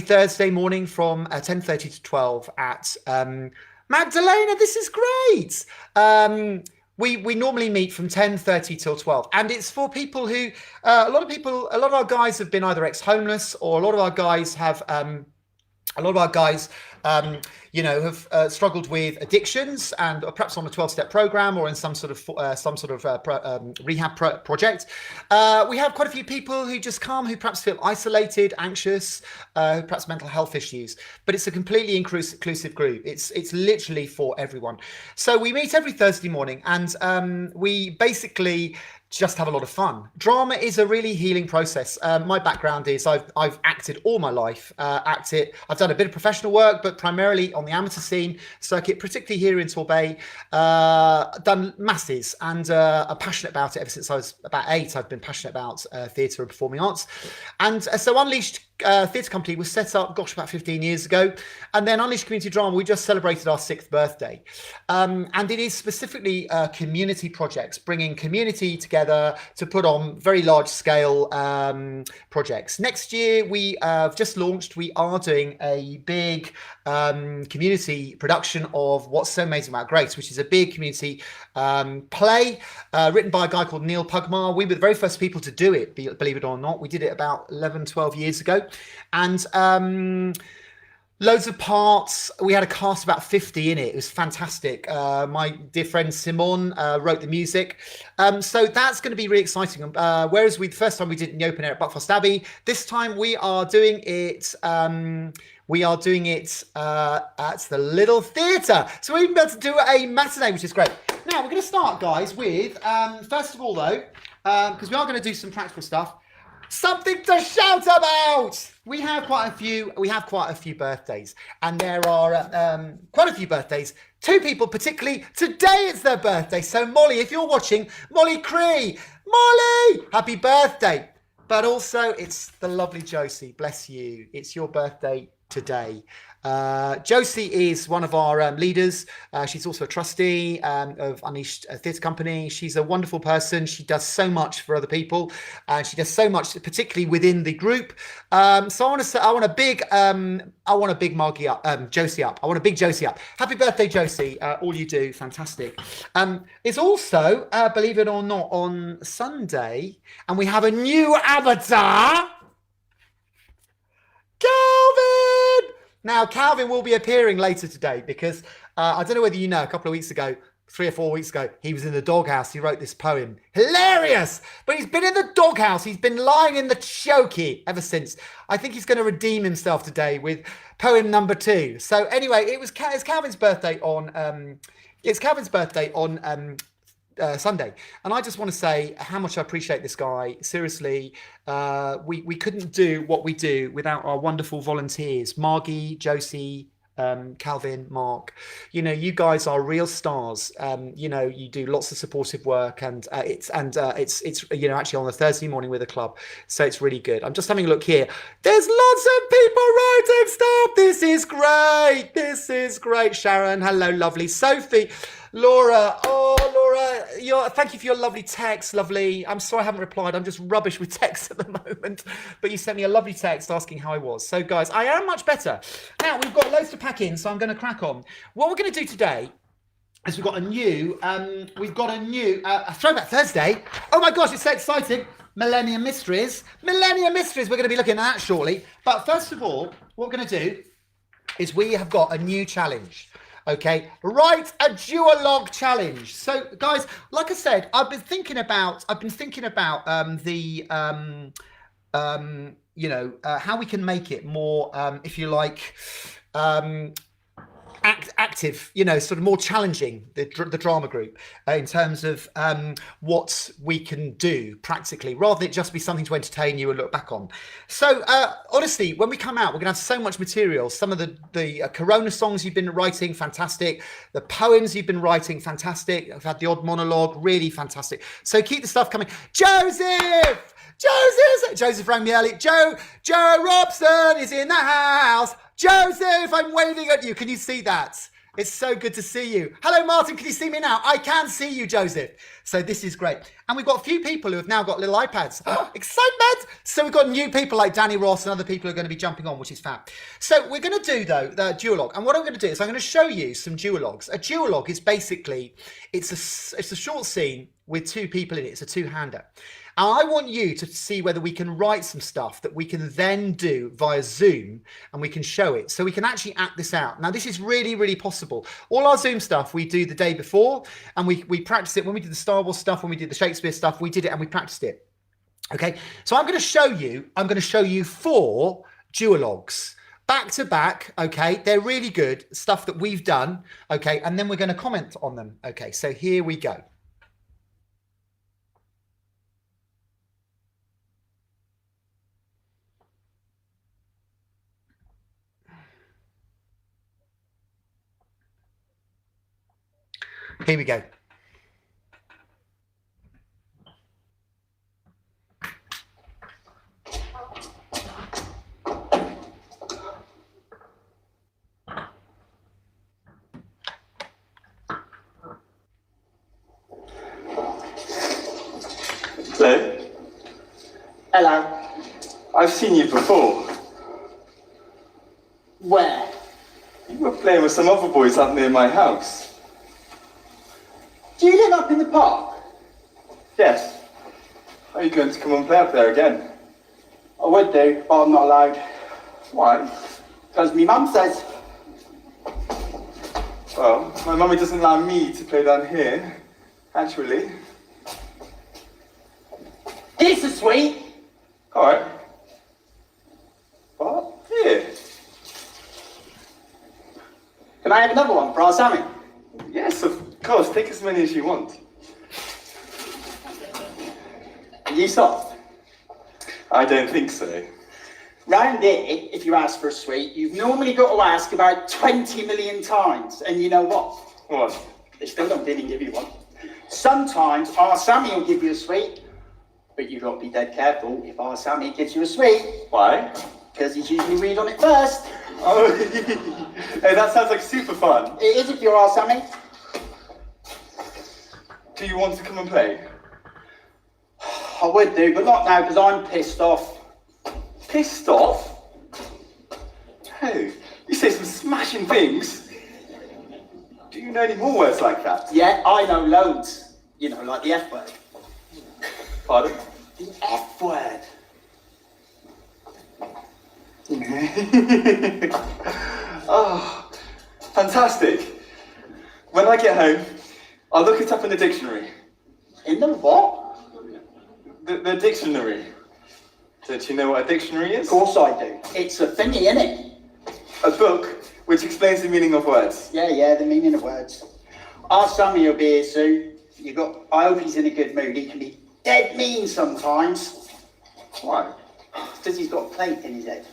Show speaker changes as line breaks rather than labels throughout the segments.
Thursday morning from 10:30 to 12 at Magdalena. This is great. We normally meet from 10:30 till 12, and it's for people who a lot of our guys have been either ex-homeless, or a lot of our guys have have struggled with addictions, and perhaps on a 12-step program or in some sort of rehab project. We have quite a few people who just come, who perhaps feel isolated, anxious, perhaps mental health issues. But it's a completely inclusive group. It's literally for everyone. So we meet every Thursday morning, and we basically just have a lot of fun. Drama is a really healing process. My background is I've acted all my life. I've done a bit of professional work, but primarily on the amateur scene circuit, particularly here in Torbay. Done masses, and I'm passionate about it ever since I was about 8. I've been passionate about theatre and performing arts. And so Unleashed Theatre Company was set up, about 15 years ago. And then Unleashed Community Drama, we just celebrated our 6th birthday. And it is specifically community projects, bringing community together to put on very large scale projects. Next year, we have just launched, we are doing a big community production of What's So Amazing About Grace, which is a big community play written by a guy called Neil Pugmire. We were the very first people to do it, believe it or not. We did it about 11, 12 years ago. And loads of parts. We had a cast of about 50 in it. It was fantastic. My dear friend Simon wrote the music. So that's going to be really exciting. Whereas the first time we did it in the open air at Buckfast Abbey, this time we are doing it at the Little Theatre. So we're even able to do a matinee, which is great. Now we're going to start, guys, with first of all, though, because we are going to do some practical stuff. Something to shout about. We have quite a few birthdays, and there are quite a few birthdays. 2 people particularly today, it's their birthday. So Molly, if you're watching, Molly Cree, Molly, happy birthday. But also it's the lovely Josie, bless you. It's your birthday today. Josie is one of our leaders. She's also a trustee of Unleashed Theatre Company. She's a wonderful person. She does so much for other people, and she does so much, particularly within the group. So I want a big Margie up, Josie up. I want a big Josie up. Happy birthday, Josie! All you do, fantastic. It's also, believe it or not, on Sunday, and we have a new avatar. Calvin! Now, Calvin will be appearing later today because I don't know whether you know, a couple of weeks ago, 3 or 4 weeks ago, he was in the doghouse. He wrote this poem. Hilarious! But he's been in the doghouse. He's been lying in the chokey ever since. I think he's going to redeem himself today with poem number 2. So anyway, it's Calvin's birthday on Sunday, and I just want to say how much I appreciate this guy. Seriously, we couldn't do what we do without our wonderful volunteers, Margie, Josie, Calvin, Mark. You know, you guys are real stars. You do lots of supportive work, and it's actually on a Thursday morning with a club, so it's really good. I'm just having a look here. There's lots of people writing stuff. This is great. Sharon, hello, lovely. Sophie. Laura, thank you for your lovely text, lovely. I'm sorry I haven't replied. I'm just rubbish with text at the moment. But you sent me a lovely text asking how I was. So, guys, I am much better. Now, we've got loads to pack in, so I'm going to crack on. What we're going to do today is we've got a new Throwback Thursday. Oh, my gosh, it's so exciting. Millennium Mysteries. We're going to be looking at that shortly. But first of all, what we're going to do is we have got a new challenge. Okay, write a duologue challenge. So, guys, like I said, I've been thinking about how we can make it more, if you like, active, sort of more challenging, the drama group in terms of what we can do practically, rather than it just be something to entertain you and look back on. So honestly, when we come out, we're gonna have so much material. Some of the Corona songs you've been writing, fantastic. The poems you've been writing, fantastic. I've had the odd monologue, really fantastic. So keep the stuff coming. Joseph rang me early. Joe Robson is in the house. Joseph, I'm waving at you. Can you see that? It's so good to see you. Hello, Martin. Can you see me now? I can see you, Joseph. So this is great. And we've got a few people who have now got little iPads. Excitement! So we've got new people like Danny Ross and other people who are going to be jumping on, which is fab. So we're going to do, though, the duologue. And what I'm going to do is I'm going to show you some duologues. A duologue is basically, it's a short scene with two people in it. It's a two-hander. And I want you to see whether we can write some stuff that we can then do via Zoom and we can show it. So we can actually act this out. Now, this is really, really possible. All our Zoom stuff we do the day before and we practice it. When we did the Star Wars stuff, when we did the Shakespeare stuff, we did it and we practiced it. Okay, so I'm going to show you 4 duologues. Back to back, okay? They're really good, stuff that we've done, okay? And then we're going to comment on them. Okay, so here we go. Here we go.
Hello.
Hello.
I've seen you before.
Where?
You were playing with some other boys up near my house.
Do you live up in the park?
Yes. Are you going to come and play up there again?
I would do, but I'm not allowed.
Why?
Because my mum says.
Well, my mummy doesn't allow me to play down here, actually.
This is sweet.
Alright. What? Here.
Can I have another one for our Sammy?
Yes, of course. Take as many as you want.
Are you soft?
I don't think so.
Round here, if you ask for a sweet, you've normally got to ask about 20 million times. And you know what?
What?
They still don't really give you one. Sometimes our Sammy will give you a sweet, but you've got to be dead careful if our Sammy gives you a sweet.
Why?
Because he's usually read on it first.
Oh, hey, that sounds like super fun.
It is if you're our Sammy.
Do you want to come and play?
I would do, but not now because I'm pissed off.
Pissed off? Hey, you say some smashing things. Do you know any more words like that?
Yeah, I know loads. You know, like the F word.
Pardon?
The F word.
Oh, fantastic. When I get home, I'll look it up in the dictionary.
In the what?
The dictionary. Don't you know what a dictionary is?
Of course I do. It's a thingy, innit?
A book which explains the meaning of words.
Yeah, the meaning of words. Our Sammy will be here soon. I hope he's in a good mood. He can be dead mean sometimes.
Why?
Because he's got a plate in his head.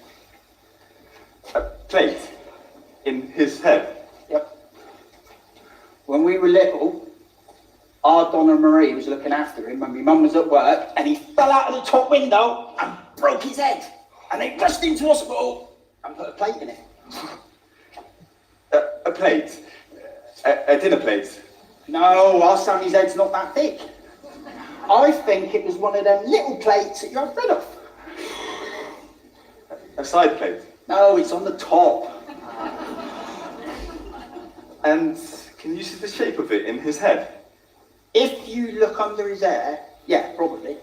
A plate in his head.
Yep. When we were little, our Donna Marie was looking after him when my mum was at work, and he fell out of the top window and broke his head. And they rushed him to hospital and put a plate in it.
A plate? A dinner plate?
No, our Sammy's head's not that big. I think it was one of them little plates that you have bread off.
A side plate?
No, it's on the top.
And can you see the shape of it in his head?
If you look under his hair, yeah, probably.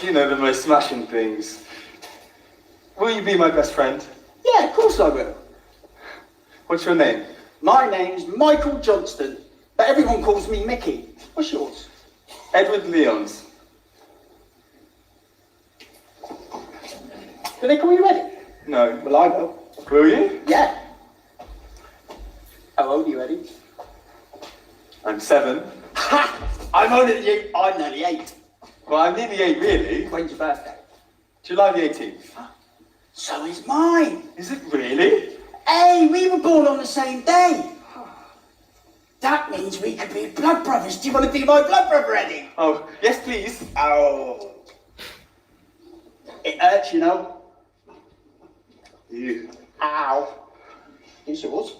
You know the most smashing things. Will you be my best friend?
Yeah, of course I will.
What's your name?
My name's Michael Johnston, but everyone calls me Mickey. What's yours?
Edward Leons.
Do they call you Eddie?
No.
Well, I will.
Will you?
Yeah. How old are you, Eddie?
I'm 7.
Ha! I'm older than you. I'm nearly 8.
Well, I'm nearly 8, really.
When's your birthday?
July the 18th.
So is mine.
Is it really?
Hey, we were born on the same day. That means we could be blood brothers. Do you want to be my blood brother, Eddie?
Oh, yes, please.
Oh. It hurts, you know.
You.
Ow. Here's yours.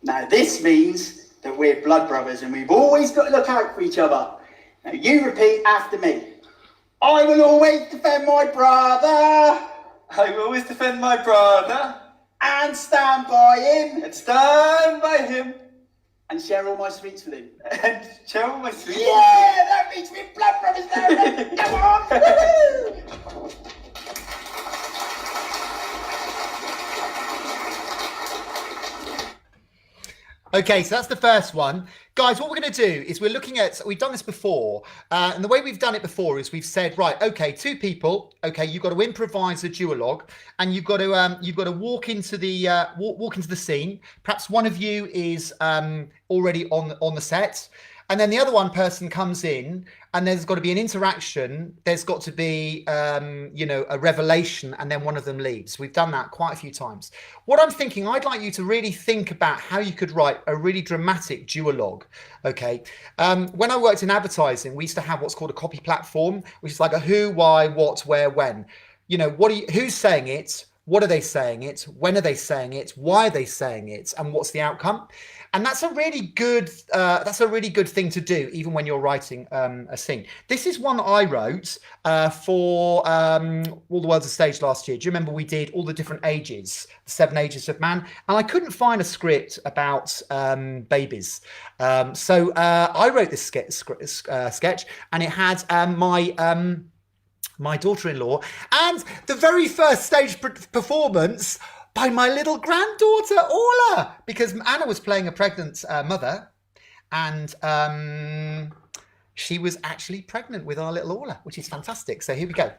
Now this means that we're blood brothers and we've always got to look out for each other. Now you repeat after me. I will always defend my brother.
I will always defend my brother.
And stand by him.
And stand by him.
And share all my sweets with him.
And share all my sweets.
Yeah, that means we're blood brothers now. Then. Come on. Woo-hoo.
Okay, so that's the first one. Guys, what we're going to do is we've done this before, and the way we've done it before is we've said, right, okay, two people, okay, you've got to improvise a duologue, and you've got to walk into the scene. Perhaps one of you is already on the set, and then the other one person comes in, and there's got to be an interaction. There's got to be, a revelation, and then one of them leaves. We've done that quite a few times. What I'm thinking, I'd like you to really think about how you could write a really dramatic duologue. Okay. When I worked in advertising, we used to have what's called a copy platform, which is like a who, why, what, where, when. Who's saying it? What are they saying it? When are they saying it? Why are they saying it? And what's the outcome? And that's a really good thing to do, even when you're writing a scene. This is one that I wrote for All the World's a Stage last year. Do you remember we did all the different ages, the 7 ages of man? And I couldn't find a script about babies. So I wrote this sketch, and it had my daughter-in-law, and the very first stage performance by my little granddaughter, Orla, because Anna was playing a pregnant mother, and she was actually pregnant with our little Orla, which is fantastic. So here we go.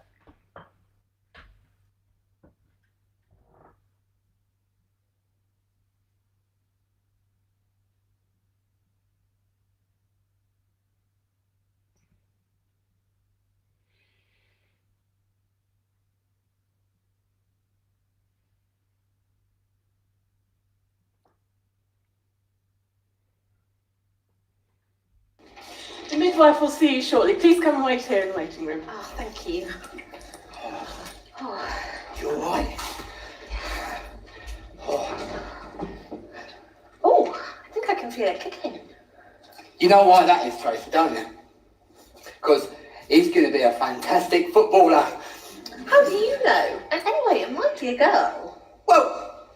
The midwife will see you shortly. Please come and wait here in the waiting room.
Oh, thank you.
You all right?
Oh, I think I can feel it kicking.
You know why that is, Tracy, don't you? Because he's going to be a fantastic footballer.
How do you know? And anyway, it might be a girl.
Well,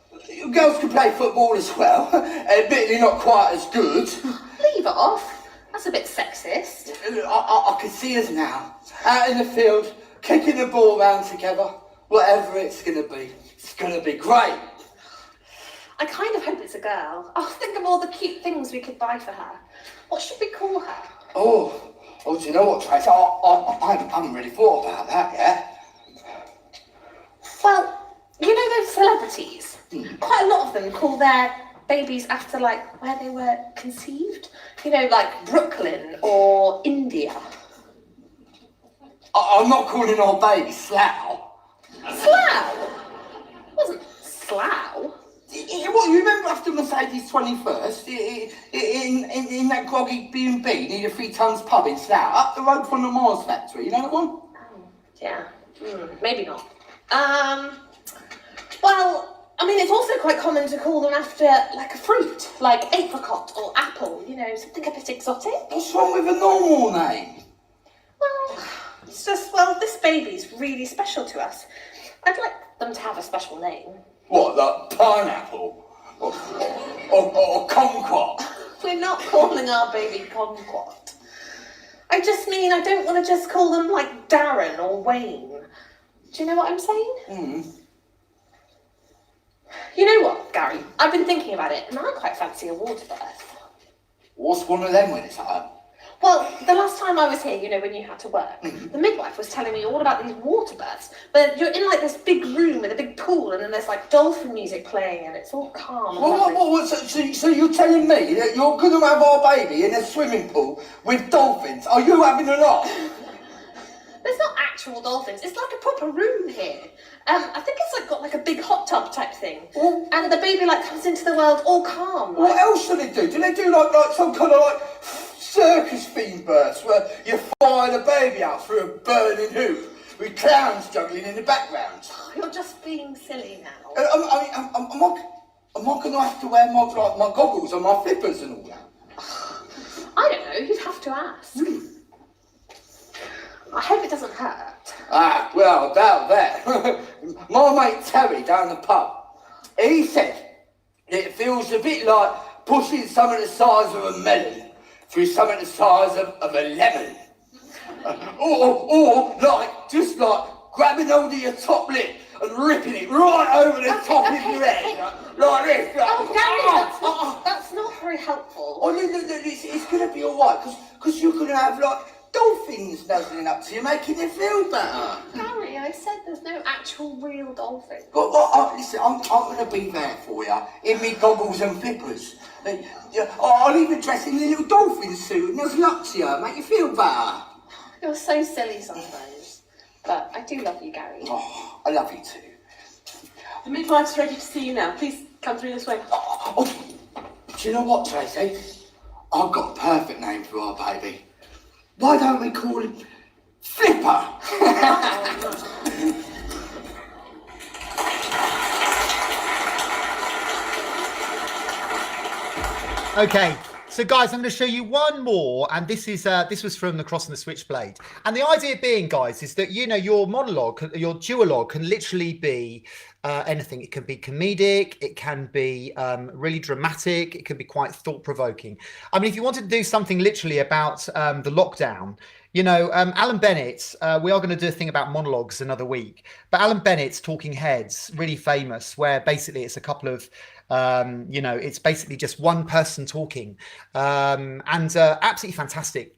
girls can play football as well, admittedly not quite as good.
Leave it off. That's a bit sexist.
I can see us now, out in the field, kicking the ball around together. Whatever it's going to be, it's going to be great.
I kind of hope it's a girl. Oh, think of all the cute things we could buy for her. What should we call her?
Oh, do you know what, Tracy? I haven't really thought about that yet.
Well, you know those celebrities? Quite a lot of them call their babies after, like, where they were conceived. You know, like Brooklyn or India.
I'm not calling our baby Slough.
Slough? It wasn't Slough.
What, you remember after Mercedes' 21st, in that groggy B&B near the 3 Tons pub in Slough, up the road from the Mars factory, you know that one?
Oh, yeah. Maybe not. Well, I mean, it's also quite common to call them after, like, a fruit, like apricot or apple, you know, something a bit exotic.
What's wrong with a normal name?
Well, it's just, well, this baby's really special to us. I'd like them to have a special name.
What, like pineapple? Or kumquat?
We're not calling our baby Kumquat. I just mean, I don't want to just call them, like, Darren or Wayne. Do you know what I'm saying? You know what, Gary? I've been thinking about it, and I quite fancy a water birth.
What's one of them when it's home?
Well, the last time I was here, you know, when you had to work, the midwife was telling me all about these water births. But you're in, like, this big room with a big pool, and then there's, like, dolphin music playing, and it's all calm and lovely.
So you're telling me that you're going to have our baby in a swimming pool with dolphins? Are you having a laugh?
There's not actual dolphins. It's like a proper room here. I think it's like got like a big hot tub type thing. And the baby like comes into the world all calm.
What else do they do? Do they do like some kind of like circus theme burst where you fire the baby out through a burning hoop? with clowns juggling in the background.
You're just being silly now.
Am I going to have to wear my goggles and my flippers and all that?
I don't know, you'd have to ask. I hope it doesn't hurt.
Ah, well, about that. My mate Terry down the pub, he said that it feels a bit like pushing something the size of a melon through something the size of a lemon. Or just like grabbing hold of your top lip and ripping it right over the top of your head, like this.
Oh, Gary, that's not very helpful.
Oh, look, it's going to be all right, because you're going to have, like, dolphins nuzzling up to you, making you feel better.
Gary, I said there's no actual real dolphin.
Listen, I'm going to be there for you, in me goggles and flippers. I'll even dress in the little dolphin suit and nuzzle up to you, make you feel better.
You're so silly sometimes. But I do love you, Gary.
Oh, I love you too.
The midwife's ready to see you now. Please come through this way.
Do you know what, Tracy? I've got a perfect name for our baby. Why don't we call him Flipper?
Okay, so guys, I'm going to show you one more, and this was from The Cross and the Switchblade. And the idea being, guys, is that your monologue, your duologue, can literally be anything. It can be comedic, it can be really dramatic, it can be quite thought-provoking. I mean, if you wanted to do something literally about the lockdown, Alan Bennett, we are going to do a thing about monologues another week, but Alan Bennett's Talking Heads, really famous, where basically it's a couple of it's basically just one person talking, and absolutely fantastic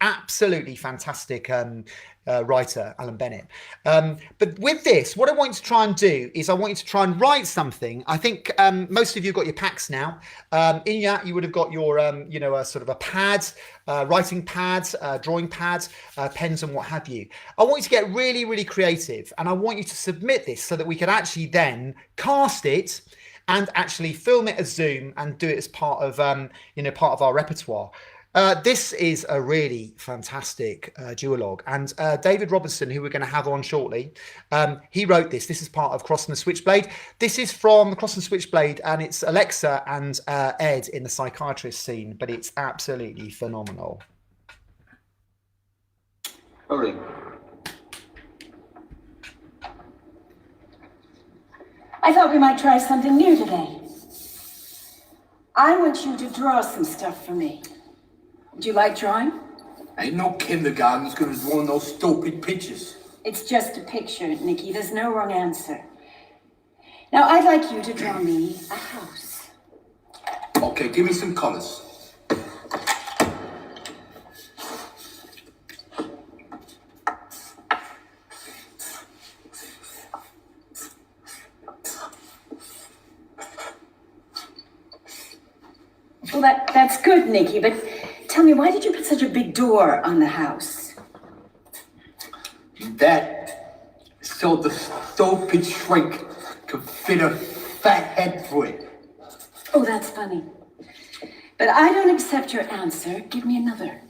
writer, Alan Bennett. But with this, what I want you to try and do is I want you to try and write something. I think most of you have got your packs now. In that, you would have got your, a sort of a pad, writing pads, drawing pads, pens and what have you. I want you to get really, really creative, and I want you to submit this so that we can actually then cast it and actually film it as Zoom and do it as part of our repertoire. This is a really fantastic duologue, and David Robinson, who we're going to have on shortly, he wrote this. This is part of Cross and the Switchblade. This is from Cross and Switchblade, and it's Alexa and Ed in the psychiatrist scene, but it's absolutely phenomenal.
Rolling.
I thought we might try something new today. I want you to draw some stuff for me. Do you like drawing?
Ain't no kindergarten that's gonna draw no stupid pictures.
It's just a picture, Nikki. There's no wrong answer. Now, I'd like you to draw me a house.
Okay, give me some colors.
Well, that's good, Nikki, but tell me, why did you put such a big door on the house?
That so the stupid shrink could fit a fat head through it.
Oh, that's funny. But I don't accept your answer. Give me another.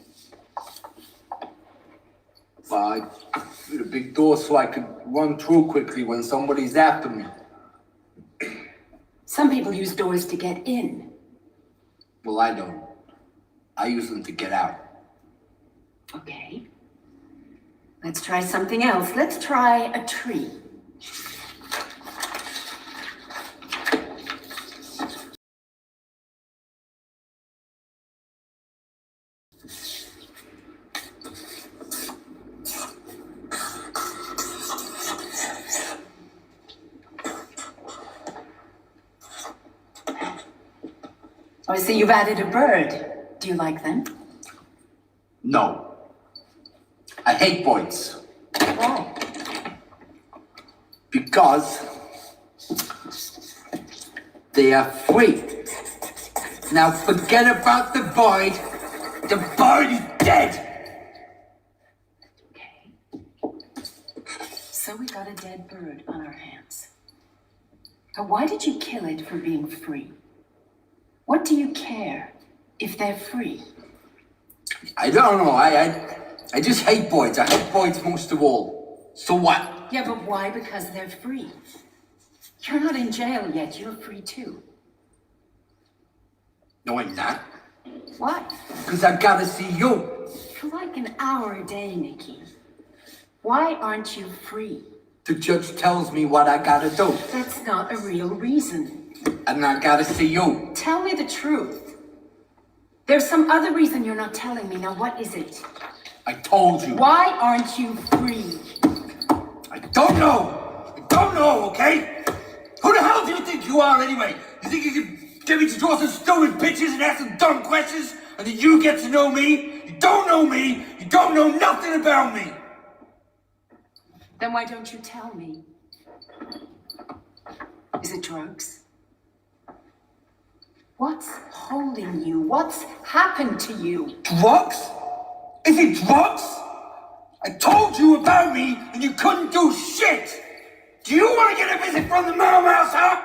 I put a big door so I could run through quickly when somebody's after me.
Some people use doors to get in.
Well, I don't. I use them to get out.
Okay. Let's try something else. Let's try a tree. Oh, I see you've added a bird. Do you like them?
No. I hate birds.
Why?
Because they are free. Now forget about the bird. The bird is dead.
Okay. So we got a dead bird on our hands. Now, why did you kill it for being free? What do you care if they're free?
I don't know. I just hate birds. I hate birds most of all. So what?
Yeah, but why? Because they're free. You're not in jail yet. You're free too.
No, I'm not.
Why?
Because I gotta see you.
For like an hour a day, Nikki. Why aren't you free?
The judge tells me what I gotta do.
That's not a real reason.
And I gotta see you.
Tell me the truth. There's some other reason you're not telling me. Now, what is it?
I told you.
Why aren't you free?
I don't know. I don't know, okay? Who the hell do you think you are anyway? You think you can get me to draw some stupid pictures and ask some dumb questions? And then you get to know me? You don't know me. You don't know nothing about me.
Then why don't you tell me? Is it drugs? What's holding you? What's happened to you?
Drugs? Is it drugs? I told you about me and you couldn't do shit. Do you want to get a visit from the Mau Mouse, huh?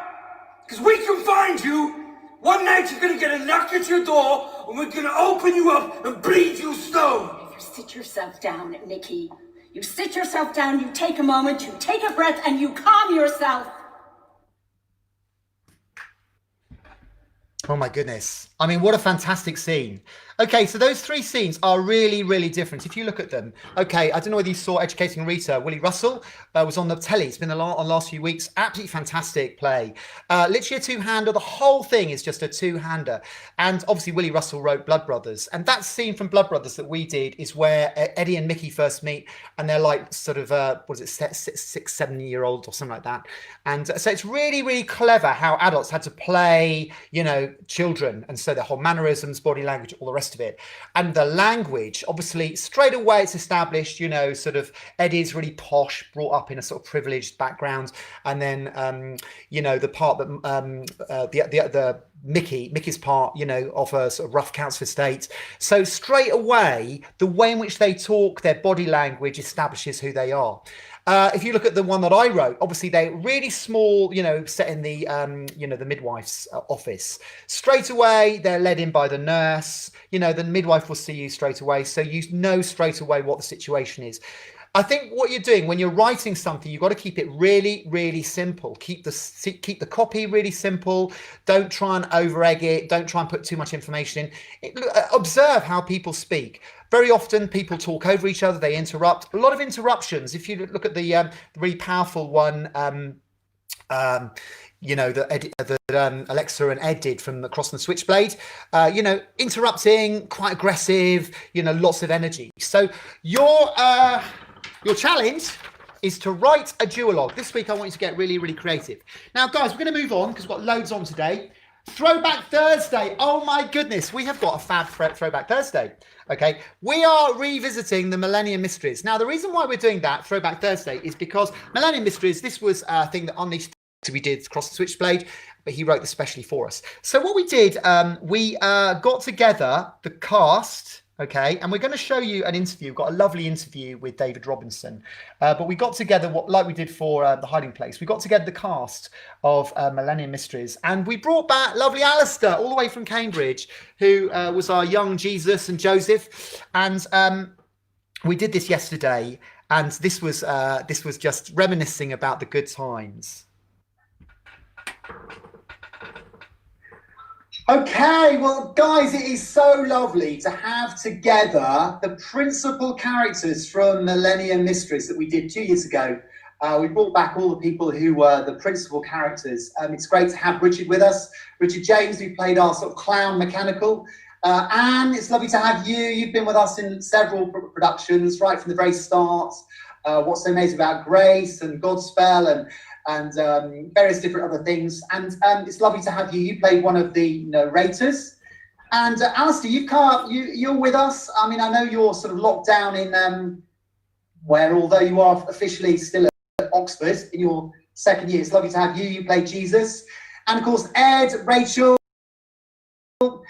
Because we can find you. One night you're going to get a knock at your door and we're going to open you up and bleed you slow.
You sit yourself down, Nikki. You sit yourself down, you take a moment, you take a breath, and you calm yourself.
Oh my goodness. I mean, what a fantastic scene. Okay, so those three scenes are really, really different. If you look at them, okay, I don't know whether you saw Educating Rita. Willie Russell was on the telly. It's been on the last few weeks. Absolutely fantastic play. Literally a two-hander. The whole thing is just a two-hander. And obviously Willie Russell wrote Blood Brothers. And that scene from Blood Brothers that we did is where Eddie and Mickey first meet. And they're like sort of, what is it, 6, 7-year-olds or something like that. And so it's really, really clever how adults had to play, you know, children. And so the whole mannerisms, body language, all the rest of it. And the language, obviously, straight away it's established, you know, sort of Eddie's really posh, brought up in a sort of privileged background. And then, you know, the part that the Mickey's part, you know, of a sort of rough council estate. So straight away, the way in which they talk, their body language establishes who they are. If you look at the one that I wrote, obviously they're really small, you know, set in the, you know, the midwife's office. Straight away, they're led in by the nurse. You know, the midwife will see you straight away. So you know straight away what the situation is. I think what you're doing when you're writing something, you've got to keep it really, really simple. Keep the copy really simple. Don't try and over-egg it. Don't try and put too much information in. Observe how people speak. Very often people talk over each other. They interrupt. A lot of interruptions. If you look at the really powerful one, you know, that Alexa and Ed did from Across the Switchblade, you know, interrupting, quite aggressive, you know, lots of energy. So your challenge is to write a duologue. This week, I want you to get really, really creative. Now, guys, we're going to move on because we've got loads on today. Throwback Thursday. Oh, my goodness. We have got a fab Throwback Thursday. Okay. We are revisiting the Millennium Mysteries. Now, the reason why we're doing that Throwback Thursday is because Millennium Mysteries, this was a thing that Unleashed we did Across the Switchblade, but he wrote this specially for us. So what we did, we got together the cast. Okay, and we're going to show you an interview. We've got a lovely interview with David Robinson, but we got together like we did for The Hiding Place. We got together the cast of Millennium Mysteries, and we brought back lovely Alistair all the way from Cambridge, who was our young Jesus and Joseph, and we did this yesterday, and this was just reminiscing about the good times. Okay, well, guys, it is so lovely to have together the principal characters from Millennium Mysteries that we did 2 years ago. We brought back all the people who were the principal characters. It's great to have Richard with us. Richard James, who played our sort of clown mechanical. Anne, it's lovely to have you. You've been with us in several productions, right from the very start. What's So Amazing About Grace and Godspell and various different other things. And it's lovely to have you. You played one of the narrators. And Alistair, you've come up, you're with us. I mean, I know you're sort of locked down in where, although you are officially still at Oxford in your second year, it's lovely to have you. You played Jesus. And of course, Ed, Rachel.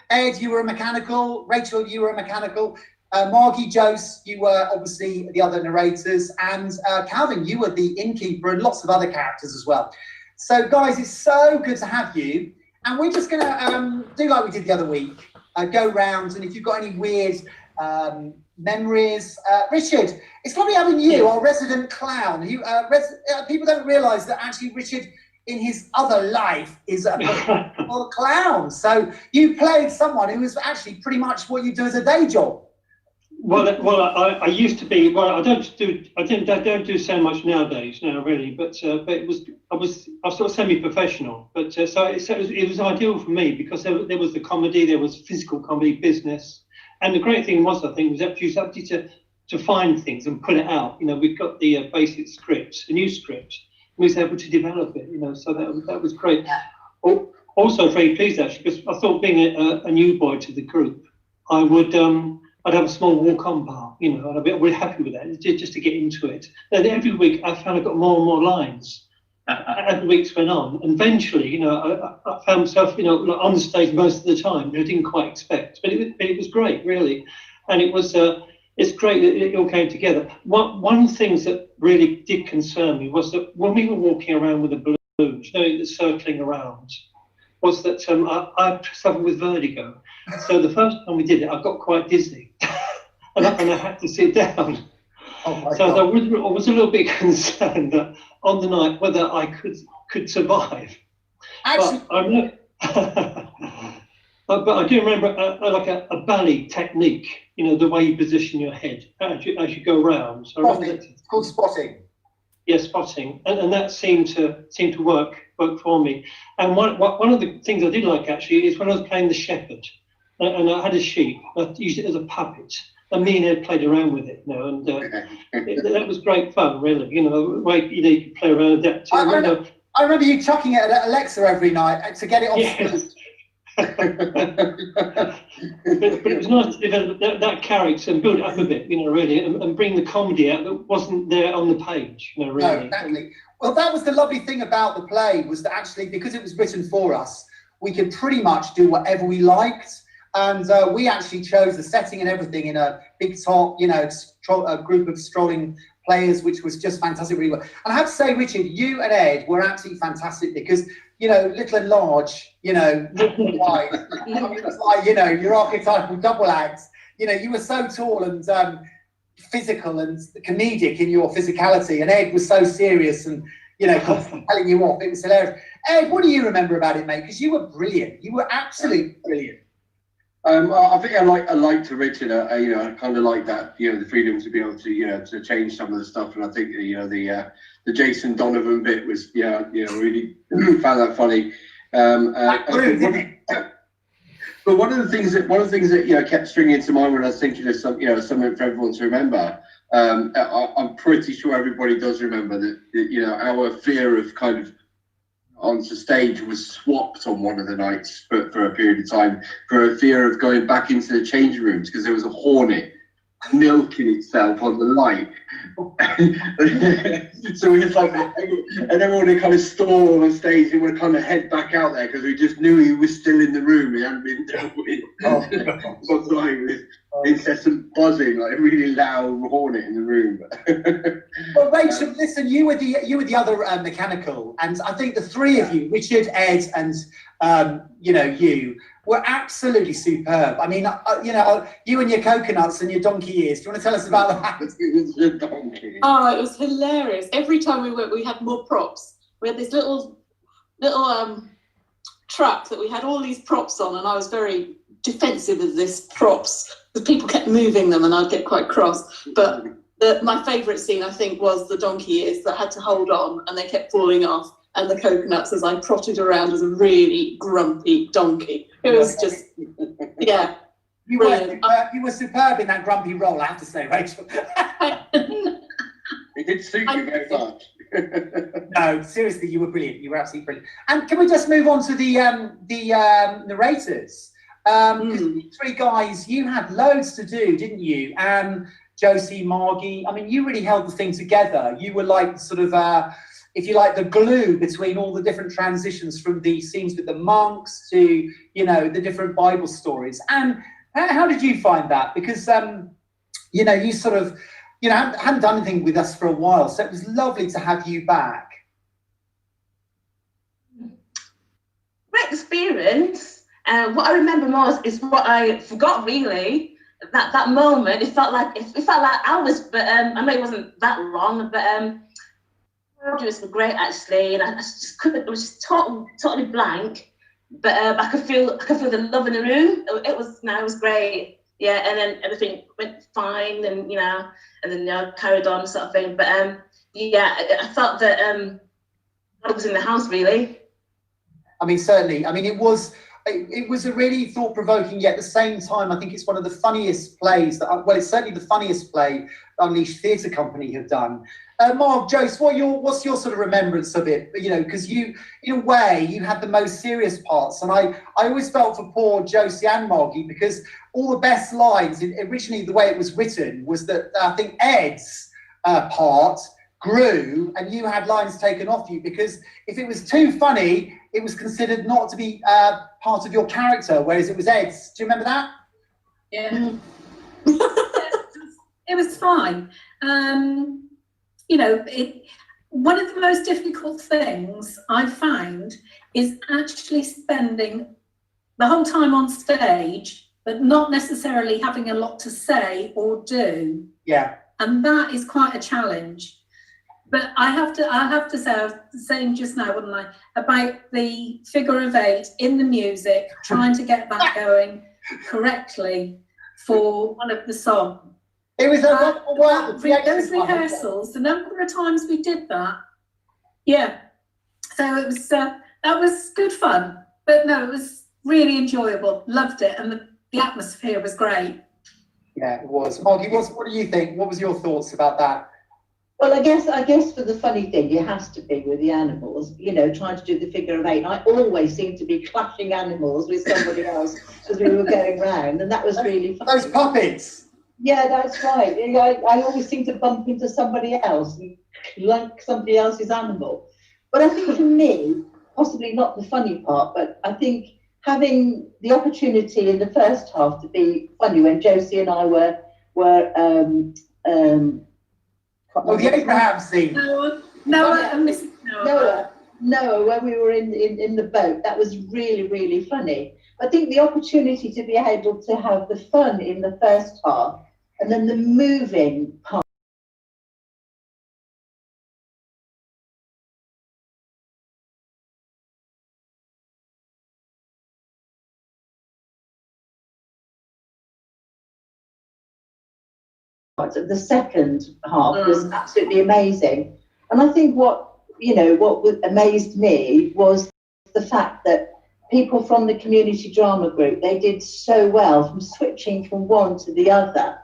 Ed, you were a mechanical. Rachel, you were a mechanical. Margie, Jose, you were obviously the other narrators, and Calvin, you were the innkeeper and lots of other characters as well. So guys, it's so good to have you, and we're just going to do like we did the other week, go round, and if you've got any weird memories. Richard, it's lovely having you, our resident clown. People don't realise that actually Richard, in his other life, is a professional clown. So you played someone who was actually pretty much what you do as a day job.
Well, I used to be. Well, I don't do so much nowadays, really. But I was sort of semi-professional. But so it was ideal for me because there was the comedy, there was physical comedy, business, and the great thing was, I think, was that you had to find things and put it out. We got the basic script, a new script. We was able to develop it. So that was great. Also very pleased actually because I thought being a new boy to the group, I would. I'd have a small walk-on bar, and I'd be really happy with that, just to get into it. And every week I found I got more and more lines as the weeks went on. And eventually, I found myself, on the stage most of the time, which I didn't quite expect. But it was great, really. And it's great that it all came together. One of the things that really did concern me was that when we were walking around with a balloon, circling around, was that I suffered with vertigo. So the first time we did it, I got quite dizzy, and I had to sit down.
Oh
so I was a little bit concerned that on the night whether I could survive.
Actually,
but I do remember like a ballet technique. The way you position your head as you go round. So
it's called spotting.
Yeah, spotting, and that seemed to work for me. And one of the things I did like actually is when I was playing the shepherd, and I had a sheep. I used it as a puppet, and me and Ed played around with it, and that was great fun, really. The way you could play around, adapt to.
I remember you chucking it at Alexa every night to get it on.
Yes. but it was nice to develop that character and build it up a bit, really, and bring the comedy out that wasn't there on the page, really.
No, exactly. Well, that was the lovely thing about the play, was that actually, because it was written for us, we could pretty much do whatever we liked. And we actually chose the setting and everything in a big top, a group of strolling players, which was just fantastic, really well. And I have to say, Richard, you and Ed were absolutely fantastic because, little and large, little and wide. It was like, your archetypal double acts. You were so tall and physical and comedic in your physicality, and Ed was so serious and, constantly telling you off. It was hilarious. Ed, what do you remember about it, mate? Because you were brilliant. You were absolutely brilliant.
I think I liked Richard. I kind of like that, the freedom to be able to, to change some of the stuff. And I think, the Jason Donovan bit was, really found that funny. But one of the things that kept stringing into mind when I was thinking of something for everyone to remember. I'm pretty sure everybody does remember that our fear of kind of onto stage was swapped on one of the nights for a period of time for a fear of going back into the changing rooms because there was a hornet milking itself on the light. So we just and everyone would kind of stall on stage and would kind of head back out there because we just knew he was still in the room. He hadn't been dealt with. With incessant buzzing, like a really loud hornet in the room.
Well, Rachel, listen, you were the other mechanical, and I think the three of you, Richard, Ed, and you were absolutely superb. I mean, you and your coconuts and your donkey ears. Do you want to tell us about that?
Oh, it was hilarious. Every time we went, we had more props. We had this little truck that we had all these props on, and I was very defensive of this props. The people kept moving them, and I'd get quite cross. But my favourite scene, I think, was the donkey ears that had to hold on, and they kept falling off, and the coconuts as I trotted around as a really grumpy donkey. It was just, yeah.
You were superb in that grumpy role, I have to say, Rachel.
It did suit you very much.
No, seriously, you were brilliant. You were absolutely brilliant. And can we just move on to the narrators? These three guys, you had loads to do, didn't you? Josie, Margie. I mean, you really held the thing together. You were like sort of, if you like, the glue between all the different transitions from the scenes with the monks to, the different Bible stories. And how did you find that? Because, you sort of, hadn't done anything with us for a while. So it was lovely to have you back.
Great experience. What I remember most is what I forgot, really. that moment, it felt like hours, but I know it wasn't that long, but producers were great actually, and I just couldn't. It was just totally blank, but I could feel the love in the room. It was great. Yeah, and then everything went fine, and and then carried on sort of thing. But yeah, I felt that God was in the house really.
I mean, certainly. I mean, it was a really thought-provoking, yet at the same time, I think it's one of the funniest plays it's certainly the funniest play Unleashed Theatre Company have done. Mark, Jose, what's your sort of remembrance of it? Because you, in a way, you had the most serious parts, and I always felt for poor Josie and Margie, because all the best lines, originally the way it was written, was that I think Ed's part grew, and you had lines taken off you, because if it was too funny, it was considered not to be part of your character, whereas it was Ed's. Do you remember that?
Yeah. It was fine. One of the most difficult things I found is actually spending the whole time on stage, but not necessarily having a lot to say or do.
Yeah.
And that is quite a challenge. But I have to say, I was saying just now, wasn't I, about the figure of 8 in the music, trying to get that going correctly for one of the songs.
It was
those rehearsals, the number of times we did that, yeah. So it was that was good fun. But no, it was really enjoyable. Loved it, and the atmosphere was great.
Yeah, it was. Margie, what do you think? What was your thoughts about that?
Well, I guess for the funny thing, it has to be with the animals, trying to do the figure of 8. I always seem to be clashing animals with somebody else as we were going round, and that was really fun.
Those puppets!
Yeah, that's right. I always seem to bump into somebody else, like somebody else's animal. But I think for me, possibly not the funny part, but I think having the opportunity in the first half to be funny when Josie and I were
the Abraham scene.
Noah, when we were in the boat, that was really, really funny. I think the opportunity to be able to have the fun in the first half and then the moving part. Of the second half was absolutely amazing, and I think what amazed me was the fact that people from the community drama group, they did so well from switching from one to the other,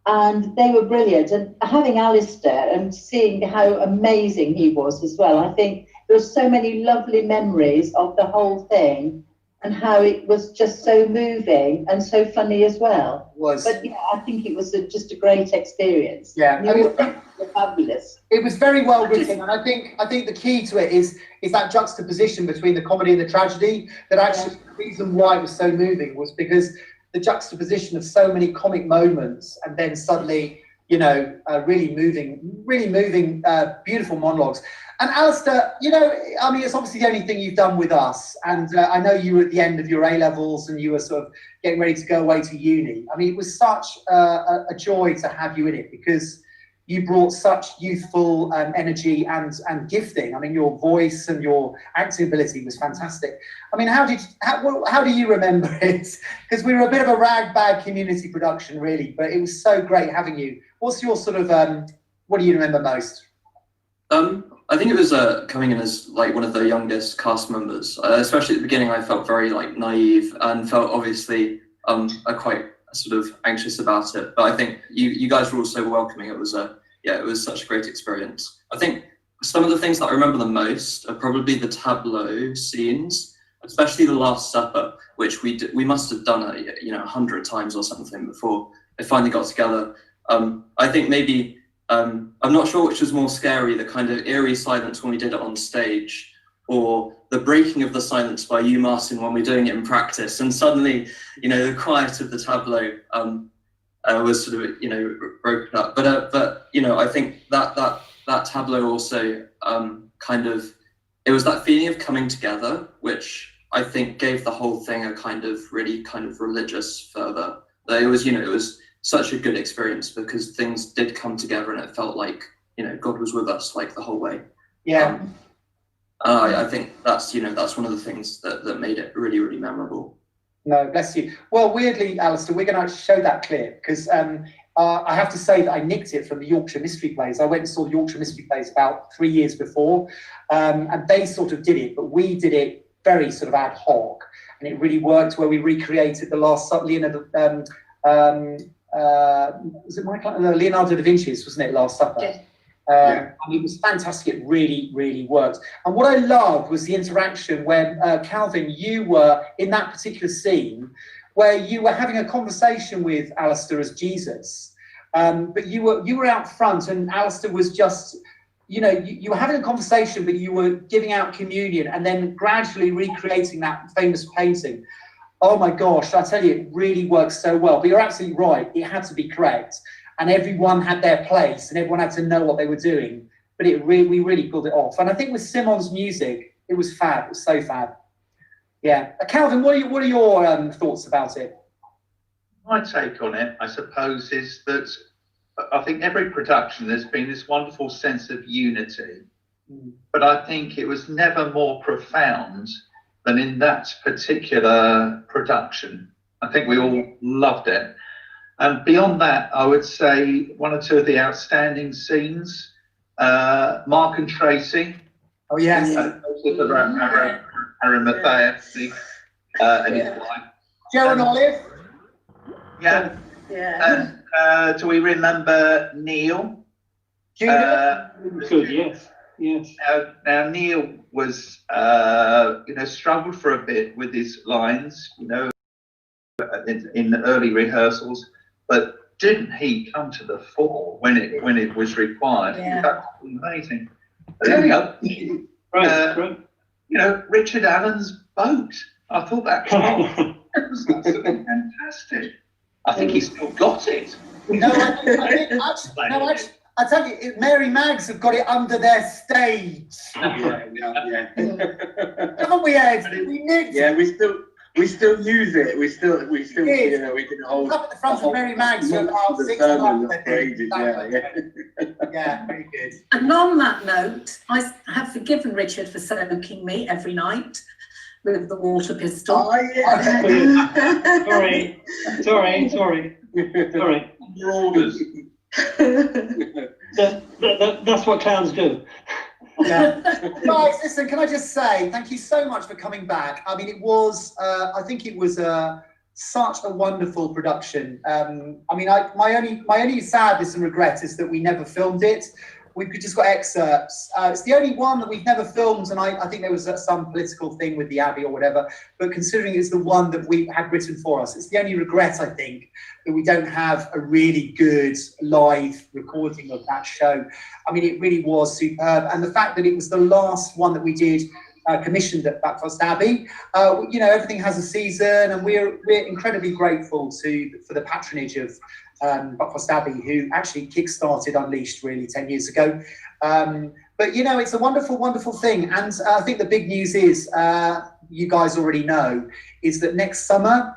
and they were brilliant. And having Alistair and seeing how amazing he was as well, I think there were so many lovely memories of the whole thing, and how it was just so moving and so funny as well. But yeah, I think it was just a great experience.
Yeah,
were fabulous.
It was very well written, and I think the key to it is that juxtaposition between the comedy and the tragedy. That actually the reason why it was so moving was because the juxtaposition of so many comic moments, and then suddenly, really moving, beautiful monologues. And Alistair, I mean, it's obviously the only thing you've done with us. And I know you were at the end of your A-levels and you were sort of getting ready to go away to uni. I mean, it was such a joy to have you in it, because you brought such youthful energy and gifting. I mean, your voice and your acting ability was fantastic. I mean, how do you remember it? Because we were a bit of a rag-bag community production, really, but it was so great having you. What's your sort of, what do you remember most?
I think it was coming in as like one of the youngest cast members. Especially at the beginning, I felt very like naive and felt obviously quite sort of anxious about it. But I think you guys were all so welcoming. It was it was such a great experience. I think some of the things that I remember the most are probably the tableau scenes, especially the Last Supper, which we must have done 100 times or something before it finally got together. I think maybe. I'm not sure which was more scary, the kind of eerie silence when we did it on stage, or the breaking of the silence by you, Martin, when we're doing it in practice. And suddenly, the quiet of the tableau was sort of, broken up. But I think that tableau also it was that feeling of coming together, which I think gave the whole thing a kind of really kind of religious fervor. It was, such a good experience because things did come together and it felt like, you know, God was with us like the whole way.
Yeah.
I think that's, you know, that's one of the things that made it really, really memorable.
No, bless you. Well, weirdly, Alistair, we're going to show that clip because I have to say that I nicked it from the Yorkshire Mystery Plays. I went and saw the Yorkshire Mystery Plays about 3 years before, and they sort of did it, but we did it very sort of ad hoc, and it really worked where we recreated the last Leonardo, was it Leonardo da Vinci's, wasn't it, Last Supper?
Yeah.
And it was fantastic. It really, really worked. And what I loved was the interaction when Calvin, you were in that particular scene where you were having a conversation with Alistair as Jesus, but you were out front, and Alistair was just, you know, you were having a conversation, but you were giving out communion and then gradually recreating that famous painting. Oh my gosh, I tell you, it really works so well. But you're absolutely right. It had to be correct. And everyone had their place and everyone had to know what they were doing. But we really pulled it off. And I think with Simon's music, it was fab. It was so fab. Yeah. Calvin, what are your thoughts about it?
My take on it, I suppose, is that I think every production there's been this wonderful sense of unity. But I think it was never more profound than in that particular production. I think we all loved it. And beyond that, I would say one or two of the outstanding scenes, Mark and Tracy.
Oh, yes.
Arimathea, and his wife.
Joe and Olive.
Yeah.
Yeah.
And do we remember Neil?
Good, yes. Yes.
Now Neil was, struggled for a bit with his lines, in the early rehearsals, but didn't he come to the fore when it was required?
Yeah.
That was amazing. But there we go.
Right.
Richard Allen's boat. I thought that was absolutely fantastic. I think he's still got it.
No, I tell you, Mary Mags have got it under their stage.
Yeah.
Haven't we, Ed? We nicked.
Yeah, we still use it. We still, we can hold.
Up at the front of Mary Mags for about 6 months. Yeah, very good.
And on that note, I have forgiven Richard for soaking me every night with the water pistol.
Oh, yeah.
Sorry.
You're orders.
That's what clowns do.
Yeah. Guys, listen, can I just say thank you so much for coming back. I mean, it was, I think it was such a wonderful production. I mean, my only sadness and regret is that we never filmed it. We've just got excerpts. It's the only one that we've never filmed, and I think there was some political thing with the Abbey or whatever, but considering it's the one that we had written for us, it's the only regret, I think, that we don't have a really good live recording of that show. I mean, it really was superb, and the fact that it was the last one that we did commissioned at Buckfast Abbey, everything has a season, and we're incredibly grateful for the patronage of Buckfast Abbey, who actually kick-started Unleashed really 10 years ago. But it's a wonderful, wonderful thing. And I think the big news is, you guys already know, is that next summer,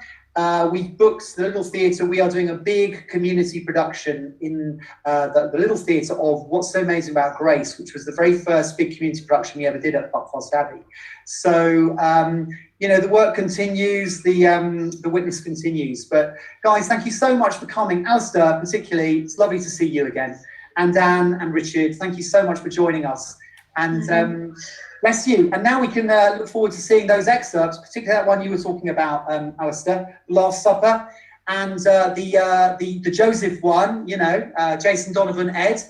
we've booked the Little Theatre. We are doing a big community production in the Little Theatre of What's So Amazing About Grace, which was the very first big community production we ever did at Buckfast Abbey. So, the work continues, the witness continues. But guys, thank you so much for coming. Alistair, particularly, it's lovely to see you again. And Dan and Richard, thank you so much for joining us. And bless you. And now we can look forward to seeing those excerpts, particularly that one you were talking about, Alistair, Last Supper, and the Joseph one, Jason Donovan, Ed.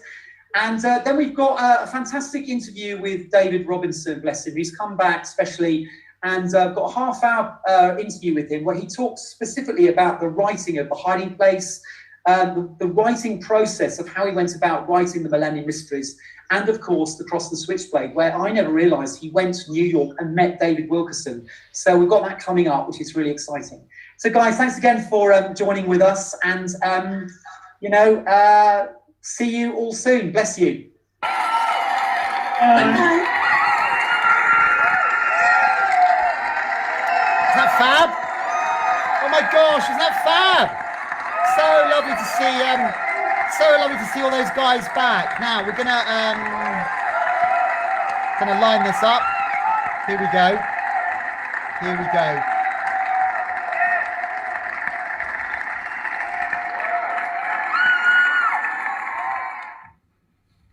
And then we've got a fantastic interview with David Robinson, bless him, who's come back specially, and got a half-hour interview with him where he talks specifically about the writing of The Hiding Place, the writing process of how he went about writing the Millennium Mysteries, and of course The Cross and Switchblade, where I never realised he went to New York and met David Wilkerson. So we've got that coming up, which is really exciting. So guys, thanks again for joining with us, and see you all soon. Bless you. Is that fab? Oh my gosh, is that fab? So lovely to see. So lovely to see all those guys back. Now we're gonna line this up. Here we go. Here we go.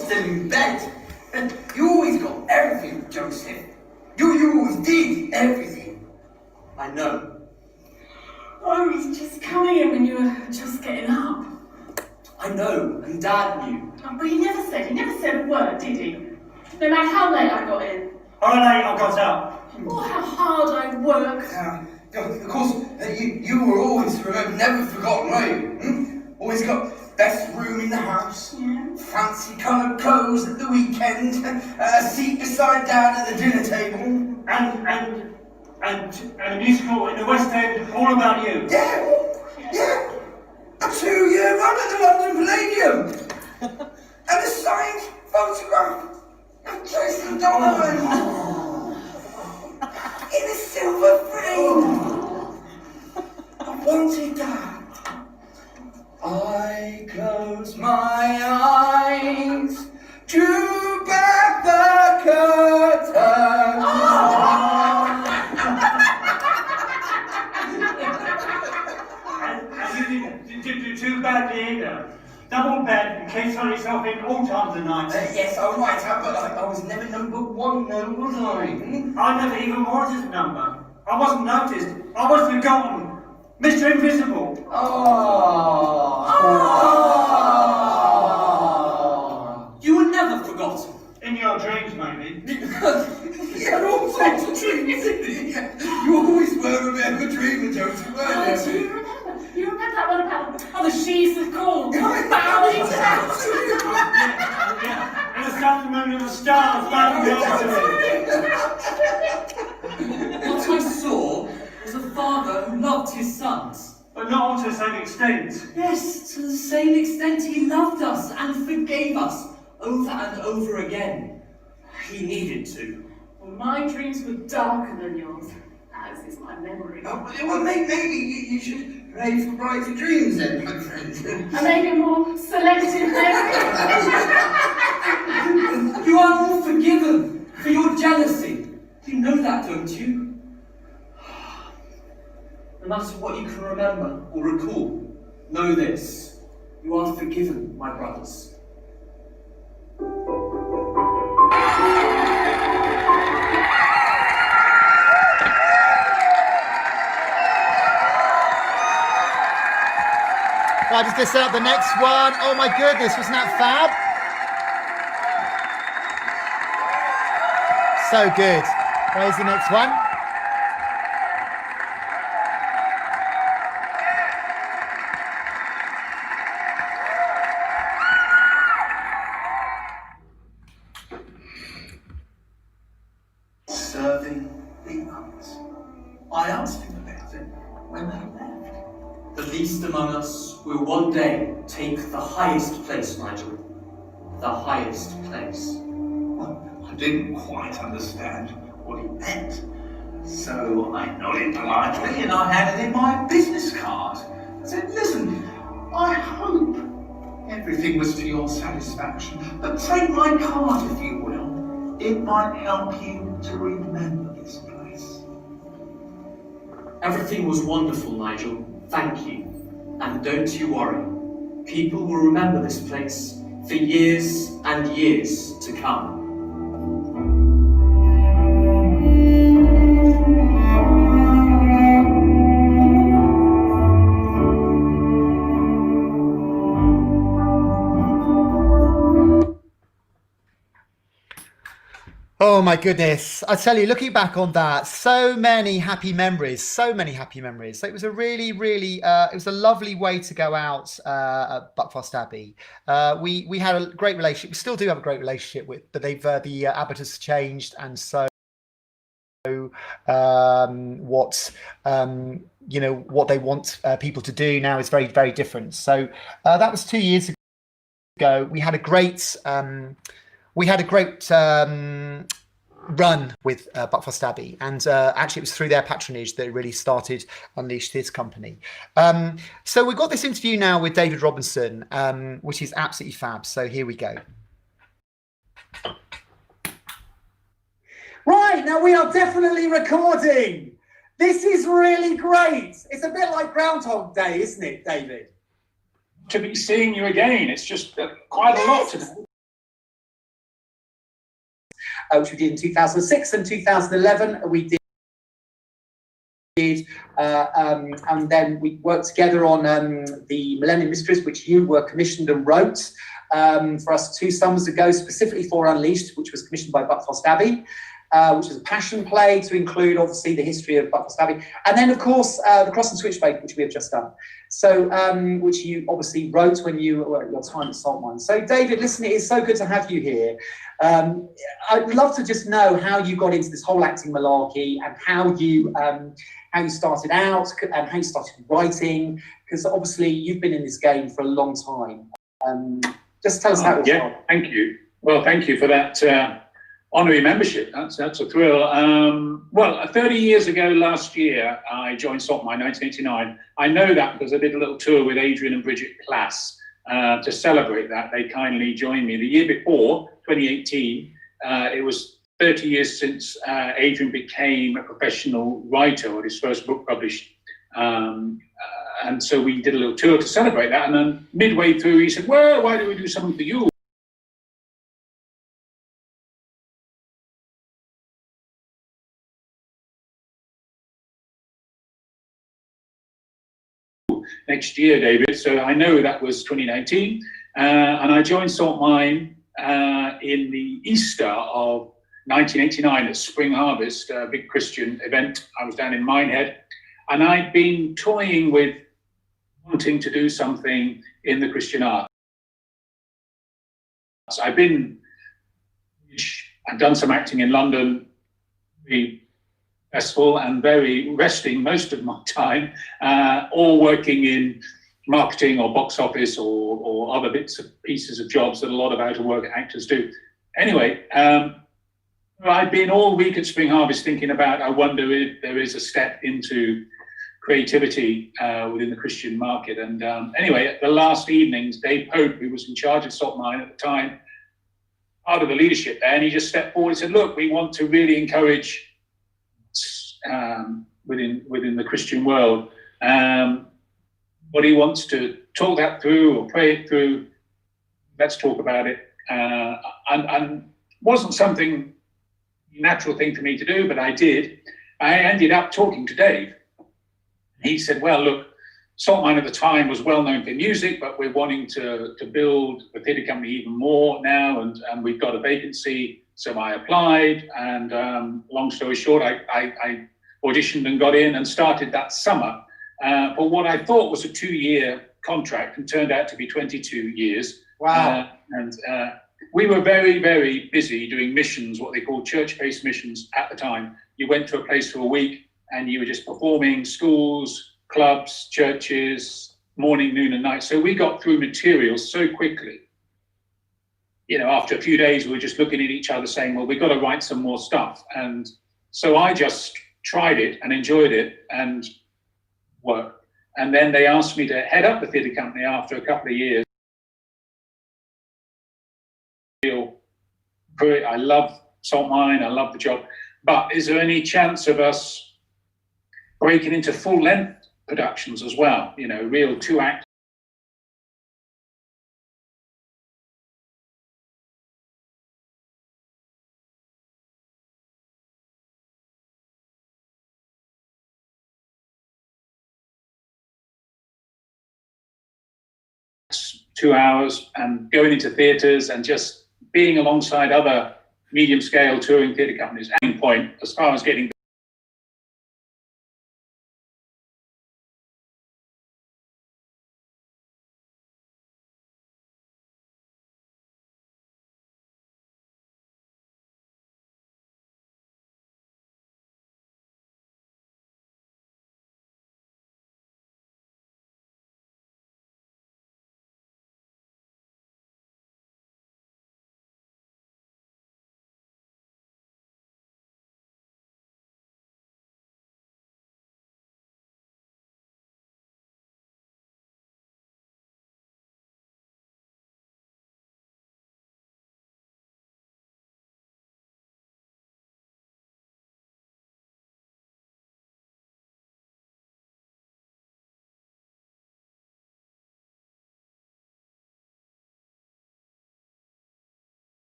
Still in bed. You always got everything, Joseph. You always did everything. I know.
I was just coming in when you were just getting up.
I know, and Dad knew.
Oh, but he never said a word, did he? No matter how late I got in.
How late I got out.
Or how hard I worked.
Of course, you were always remembered, never forgotten, were you? Always got best room in the house, fancy coloured clothes at the weekend, a seat beside Dad at the dinner table,
and a musical in the West End, all about you.
Yeah. A 2-year run at the London Palladium, and a signed photograph of Jason Donovan in a silver frame. I wanted that. I closed my eyes, drew back the curtain.
And you didn't do too badly either. Double bed in case on yourself in all times of night.
Yes, I might have, but I was never number one, no, was I?
I never even wanted a number. I wasn't noticed. I was forgotten. Mr. Invisible.
You were never forgotten.
In your dreams, maybe.
Yeah, all sorts of dreams. You always were a bit of a dreamer, Joseph, weren't you?
You remember that one about the sheaves of corn? Bowing down.
And the sun, the moon, and the stars bowing down to me.
What I saw was a father who loved his sons.
But not to the same extent.
Yes, to the same extent he loved us and forgave us over and over again. He needed to.
Well, my dreams were darker than yours, as is my memory.
Oh, well, maybe you should pray for brighter dreams then, my friend.
And maybe a more selective memory.
You are all forgiven for your jealousy. You know that, don't you? No matter what you can remember or recall, know this. You are forgiven, my brothers.
I just gonna set up the next one. Oh my goodness, wasn't that fab? So good. Where's the next one?
Serving the others. I asked him about it when they left. The least among us will one day take the highest place, Nigel. The highest place.
Well, I didn't quite understand what he meant. So I nodded politely and I handed him my business card. I said, listen, I hope everything was to your satisfaction, but take my card if you will. It might help you to remember this place.
Everything was wonderful, Nigel. Thank you. And don't you worry. People will remember this place for years and years to come.
Oh my goodness. I tell you, looking back on that, so many happy memories, so many happy memories. So it was a really, really, it was a lovely way to go out at Buckfast Abbey. We had a great relationship. We still do have a great relationship with, but they've, the abbot has changed. And so what, you know, what they want people to do now is very, very different. So that was 2 years ago. We had a great, run with Buck Fast Abbey, and actually it was through their patronage that it really started Unleashed Theatre Company. So we've got this interview now with David Robinson, which is absolutely fab. So here we go.
Right, now we are definitely recording. This is really great. It's a bit like Groundhog Day, isn't it, David?
To be seeing you again, it's just quite a lot to do.
Which we did in 2006 and 2011. We did, and then we worked together on the Millennium Mysteries, which you were commissioned and wrote for us 2 summers ago, specifically for Unleashed, which was commissioned by Buck Fast Abbey. Which is a passion play to include, obviously, the history of Buck Fast Abbey. And then, of course, The Cross and Switchblade, which we have just done. So, which you obviously wrote when you were at your time at Saltmine. So, David, listen, it is so good to have you here. I'd love to just know how you got into this whole acting malarkey and how you started out and how you started writing, because obviously you've been in this game for a long time. Just tell us how it started.
Thank you. Well, thank you for that honorary membership. That's a thrill. Well, 30 years ago last year, I joined Saltmine 1989. I know that because I did a little tour with Adrian and Bridget Class to celebrate that. They kindly joined me. The year before, 2018, it was 30 years since Adrian became a professional writer, or his first book published. And so we did a little tour to celebrate that. And then midway through, he said, well, why don't we do something for you? Next year, David. So I know that was 2019. And I joined Saltmine in the Easter of 1989 at Spring Harvest, a big Christian event. I was down in Minehead. And I'd been toying with wanting to do something in the Christian arts. I've done some acting in London, very successful and very resting most of my time, all working in marketing or box office or other bits of pieces of jobs that a lot of out-of-work actors do. Anyway, I've been all week at Spring Harvest thinking about, I wonder if there is a step into creativity within the Christian market. And anyway, at the last evenings, Dave Pope, who was in charge of Saltmine at the time, part of the leadership there, and he just stepped forward and said, look, we want to really encourage within the Christian world. What he wants to talk that through or pray it through, let's talk about it. And wasn't something natural thing for me to do, but I did. I ended up talking to Dave. He said, well, look, Saltmine at the time was well known for music, but we're wanting to build the theatre company even more now, and we've got a vacancy. So I applied, and long story short, I auditioned and got in and started that summer for what I thought was a 2-year contract and turned out to be 22 years.
Wow.
And we were very, very busy doing missions, what they called church-based missions at the time. You went to a place for a week and you were just performing schools, clubs, churches, morning, noon and night. So we got through material so quickly. You know, after a few days, we were just looking at each other saying, well, we've got to write some more stuff. And so I just tried it and enjoyed it and worked. And then they asked me to head up the theatre company after a couple of years. I love Saltmine, I love the job. But is there any chance of us breaking into full-length productions as well? You know, real 2-act. Two hours and going into theatres and just being alongside other medium-scale touring theatre companies. End point as far as getting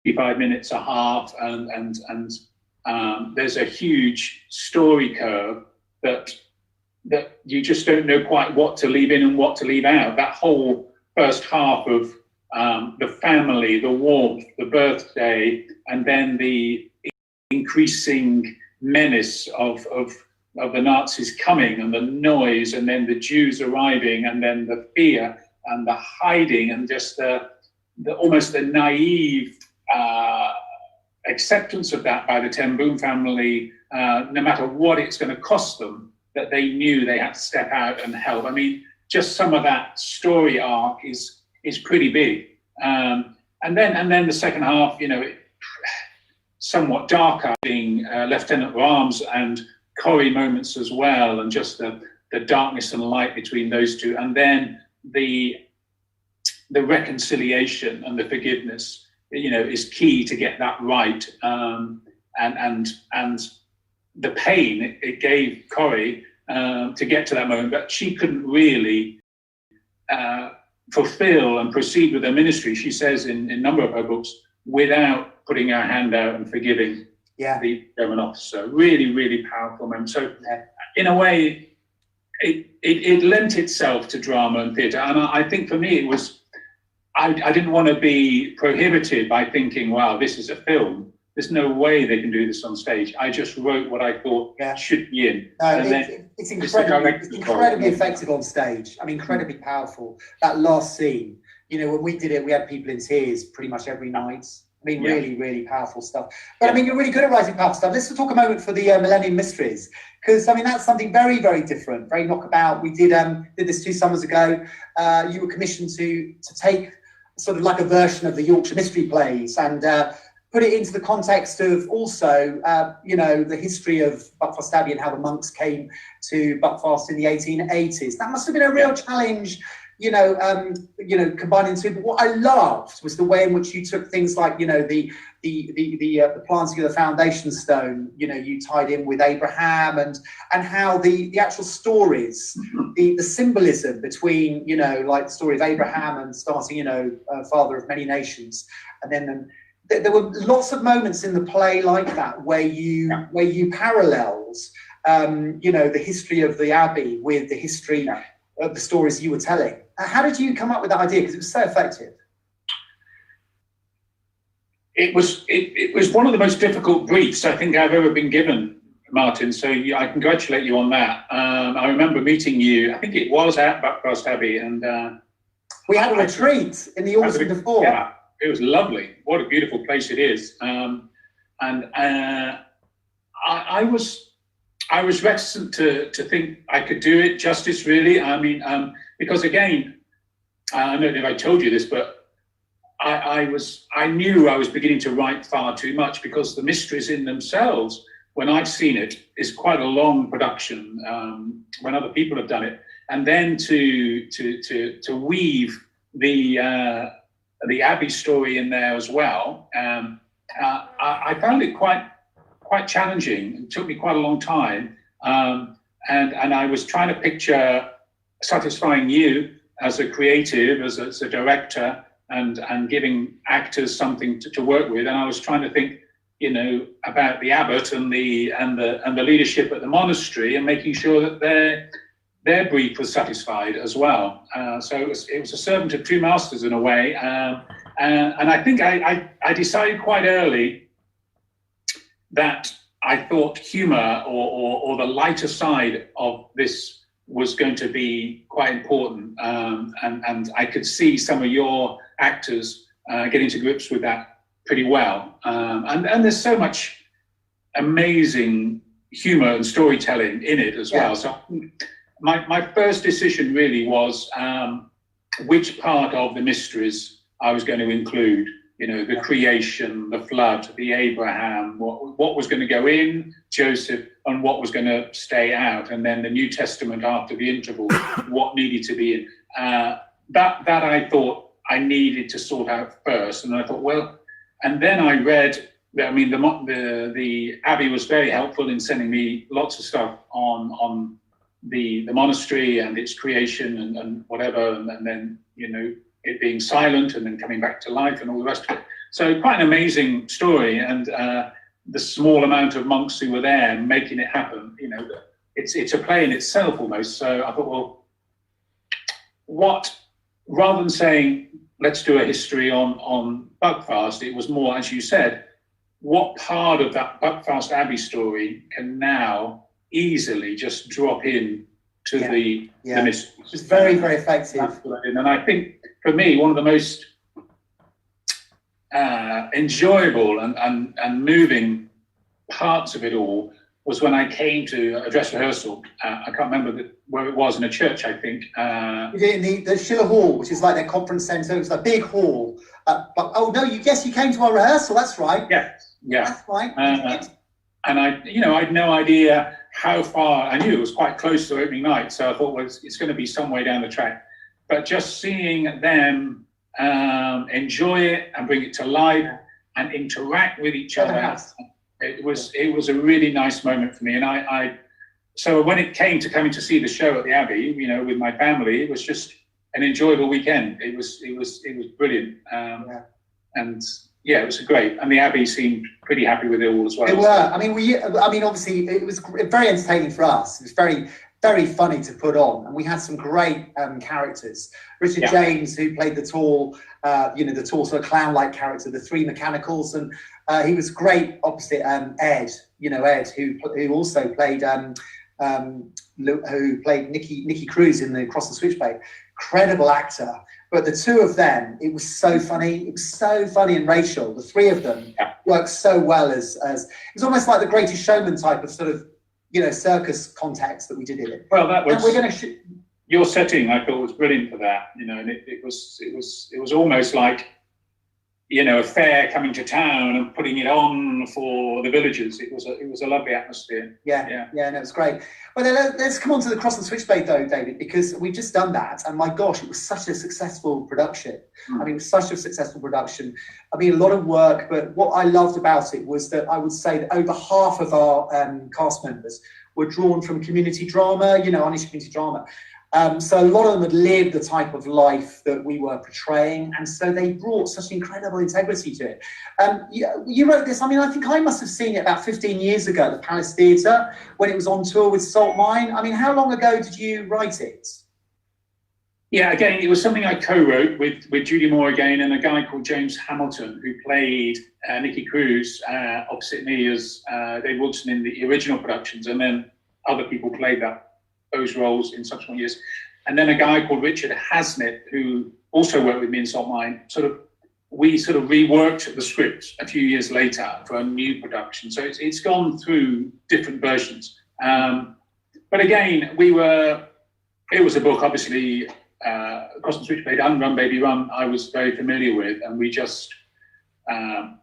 45 minutes a half, and there's a huge story curve that you just don't know quite what to leave in and what to leave out. That whole first half of the family, the warmth, the birthday, and then the increasing menace of the Nazis coming, and the noise, and then the Jews arriving, and then the fear and the hiding, and just the almost the naive acceptance of that by the Ten Boom family, no matter what it's going to cost them, that they knew they had to step out and help. I mean, just some of that story arc is pretty big. And then the second half, you know, somewhat darker, being Lieutenant Rams and Corrie moments as well, and just the darkness and light between those two, and then the reconciliation and the forgiveness, you know, is key to get that right. And the pain it gave Corrie to get to that moment, but she couldn't really fulfill and proceed with her ministry, she says in a number of her books, without putting her hand out and forgiving the German officer. Really, really powerful moment. So in a way, it lent itself to drama and theatre. And I think for me, it was, I didn't want to be prohibited by thinking, wow, this is a film. There's no way they can do this on stage. I just wrote what I thought should be in.
It's incredibly effective on stage. I mean, incredibly powerful. That last scene, you know, when we did it, we had people in tears pretty much every night. I mean, really, really powerful stuff. But I mean, you're really good at writing powerful stuff. Let's talk a moment for the Millennium Mysteries, because I mean, that's something very, very different, very knockabout. We did this 2 summers ago. You were commissioned to take sort of like a version of the Yorkshire Mystery Plays and put it into the context of also, you know, the history of Buckfast Abbey and how the monks came to Buckfast in the 1880s. That must have been a real challenge, you know, combining two. But what I loved was the way in which you took things like, you know, the planting of the foundation stone, you know, you tied in with Abraham, and how the actual stories, the symbolism between, you know, like the story of Abraham and starting, you know, father of many nations, and then there were lots of moments in the play like that where you paralleled, you know, the history of the Abbey with the history of the stories you were telling. How did you come up with that idea? Because it was so effective.
It was one of the most difficult briefs I think I've ever been given, Martin. So I congratulate you on that. I remember meeting you. I think it was at Buckfast Abbey, and
we had a retreat in the autumn before.
Yeah. It was lovely. What a beautiful place it is. I was reticent to think I could do it justice, really. I mean, because again, I don't know if I told you this, but I knew I was beginning to write far too much, because the mysteries in themselves, when I've seen it, is quite a long production when other people have done it, and then to weave the Abbey story in there as well. I found it quite challenging. It took me quite a long time, and I was trying to picture satisfying you as a creative, as a director, and giving actors something to work with. And I was trying to think, you know, about the abbot and the leadership at the monastery, and making sure that their brief was satisfied as well. So it was a servant of two masters in a way. And I think I decided quite early that I thought humour or the lighter side of this was going to be quite important. And I could see some of your actors getting to grips with that pretty well. And there's so much amazing humour and storytelling in it as well. So my first decision really was which part of the mysteries I was going to include. You know, the creation, the flood, the Abraham, what was going to go in, Joseph, and what was going to stay out, and then the New Testament after the interval, what needed to be in. That I thought I needed to sort out first, and I thought, well, and then I read. I mean, the Abbey was very helpful in sending me lots of stuff on the monastery and its creation and whatever, and then, you know, it being silent and then coming back to life and all the rest of it. So quite an amazing story, and the small amount of monks who were there making it happen, you know, it's a play in itself almost. So I thought, well, rather than saying, let's do a history on Buckfast, it was more, as you said, what part of that Buckfast Abbey story can now easily just drop in to the mystery.
It's very, very effective.
And I think, for me, one of the most enjoyable and moving parts of it all was when I came to a dress rehearsal. I can't remember where it was, in a church, I think.
We did in the Schiller Hall, which is like their conference centre. It was a big hall. You came to our rehearsal. That's right.
Yeah.
That's right.
And I had no idea how far. I knew it was quite close to opening night, so I thought, well, it's going to be some way down the track. But just seeing them enjoy it and bring it to life and interact with each other, it was a really nice moment for me. And so when it came to coming to see the show at the Abbey, you know, with my family, it was just an enjoyable weekend. It was brilliant. And yeah, it was great. And the Abbey seemed pretty happy with it all as well.
They were. I mean, obviously, it was very entertaining for us. It was very, very funny to put on, and we had some great characters. Richard James, who played the tall sort of clown-like character, the three mechanicals, and he was great opposite Ed. You know, Ed, who also played Nicky Cruz in the Cross the Switchblade. Incredible actor. But the two of them, it was so funny. It was so funny, and Rachel, the three of them worked so well as it was almost like the Greatest Showman type of sort of, you know, circus context that we did in it.
Well, that was,
and we're going to
your setting, I thought, was brilliant for that. You know, and it was almost like, you know, a fair coming to town and putting it on for the villagers. It was a lovely atmosphere.
Yeah, no, it was great. Well, then let's come on to the Cross and Switchblade, though, David, because we've just done that, and my gosh, it was such a successful production. I mean, such a successful production. I mean, a lot of work, but what I loved about it was that I would say that over half of our cast members were drawn from community drama, you know, Irish community drama. So a lot of them had lived the type of life that we were portraying, and so they brought such incredible integrity to it. You wrote this, I mean, I think I must have seen it about 15 years ago at the Palace Theatre when it was on tour with Salt Mine. I mean, how long ago did you write it?
Yeah, again, it was something I co-wrote with Judy Moore again, and a guy called James Hamilton, who played Nicky Cruz opposite me as Dave Woodson in the original productions, and then other people played those roles in subsequent years. And then a guy called Richard Hasnett, who also worked with me in Salt Mine, we reworked the script a few years later for a new production. So it's gone through different versions. But again, it was a book, obviously, Cross the Switchblade and Run Baby Run, I was very familiar with, and we just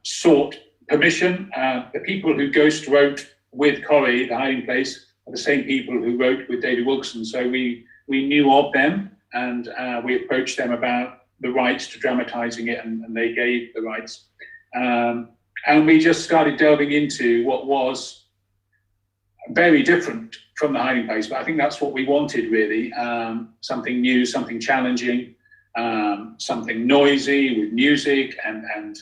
sought permission. The people who ghost wrote with Corrie, The Hiding Place, the same people who wrote with David Wilson, so we knew of them, and we approached them about the rights to dramatising it, and they gave the rights, and we just started delving into what was very different from The Hiding Place, but I think that's what we wanted, really. Something new, something challenging, something noisy with music and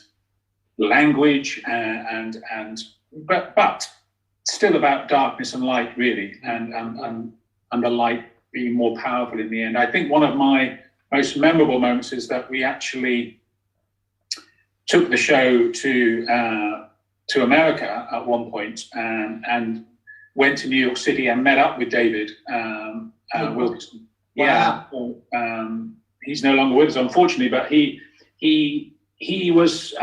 language, but still about darkness and light, really, and the light being more powerful in the end. I think one of my most memorable moments is that we actually took the show to America at one point, and went to New York City and met up with David Wilson.
Wow.
Yeah, he's no longer with us, unfortunately, but he was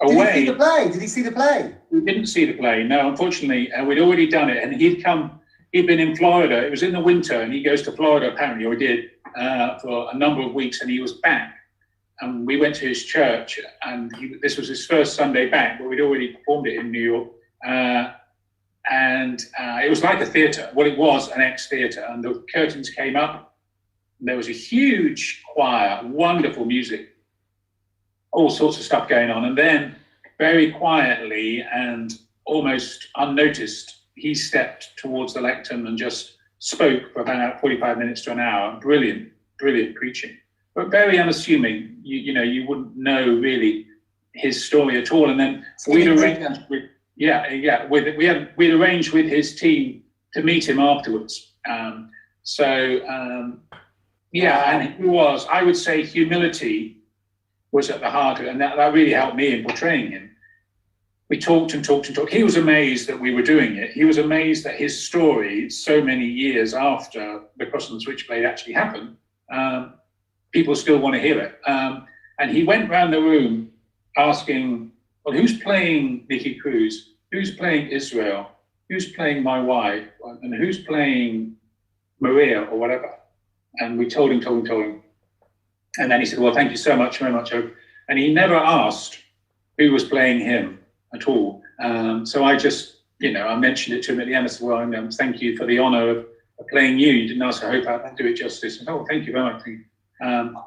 away.
Did he see the play?
We didn't see the play, no, unfortunately. We'd already done it, and he'd been in Florida. It was in the winter, and he goes to Florida, apparently, or he did, for a number of weeks, and he was back. And we went to his church, and this was his first Sunday back, but we'd already performed it in New York. And it was like a theatre. Well, it was an ex-theatre, and the curtains came up, and there was a huge choir, wonderful music, all sorts of stuff going on. And then very quietly and almost unnoticed, he stepped towards the lectern and just spoke for about 45 minutes to an hour. Brilliant, brilliant preaching, but very unassuming. You wouldn't know really his story at all. And then we'd arranged with we'd arranged with his team to meet him afterwards. And he was, I would say, humility was at the heart of it, and that really helped me in portraying him. We talked and talked and talked. He was amazed that we were doing it. He was amazed that his story, so many years after the Cross and the Switchblade actually happened, people still want to hear it. And he went round the room asking, well, who's playing Nicky Cruz? Who's playing Israel? Who's playing my wife? And who's playing Maria or whatever? And we told him. And then he said, well, thank you so much, very much. And he never asked who was playing him at all. So I just, I mentioned it to him at the end as well. And thank you for the honour of playing you. You didn't ask, I hope I do it justice. And, thank you very much.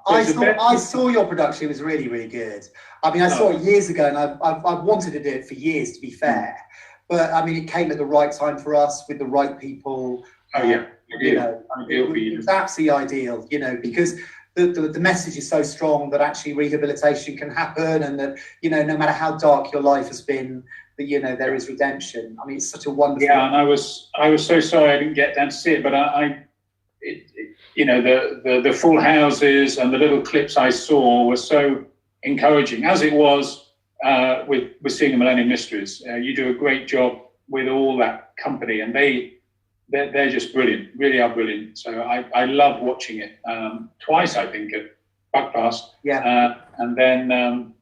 I saw your production. It was really, really good. I mean, I saw it years ago, and I've wanted to do it for years, to be fair. But I mean, it came at the right time for us with the right people. It's absolutely ideal, because the message is so strong that actually rehabilitation can happen, and that no matter how dark your life has been, that there is redemption. I mean, it's such a wonderful.
Yeah, and I was so sorry I didn't get down to see it, but the full houses and the little clips I saw were so encouraging, as it was with seeing the Millennium Mysteries. You do a great job with all that company, and they're just brilliant, really are brilliant. So I love watching it. Twice, I think, at Buckfast.
Yeah.
And then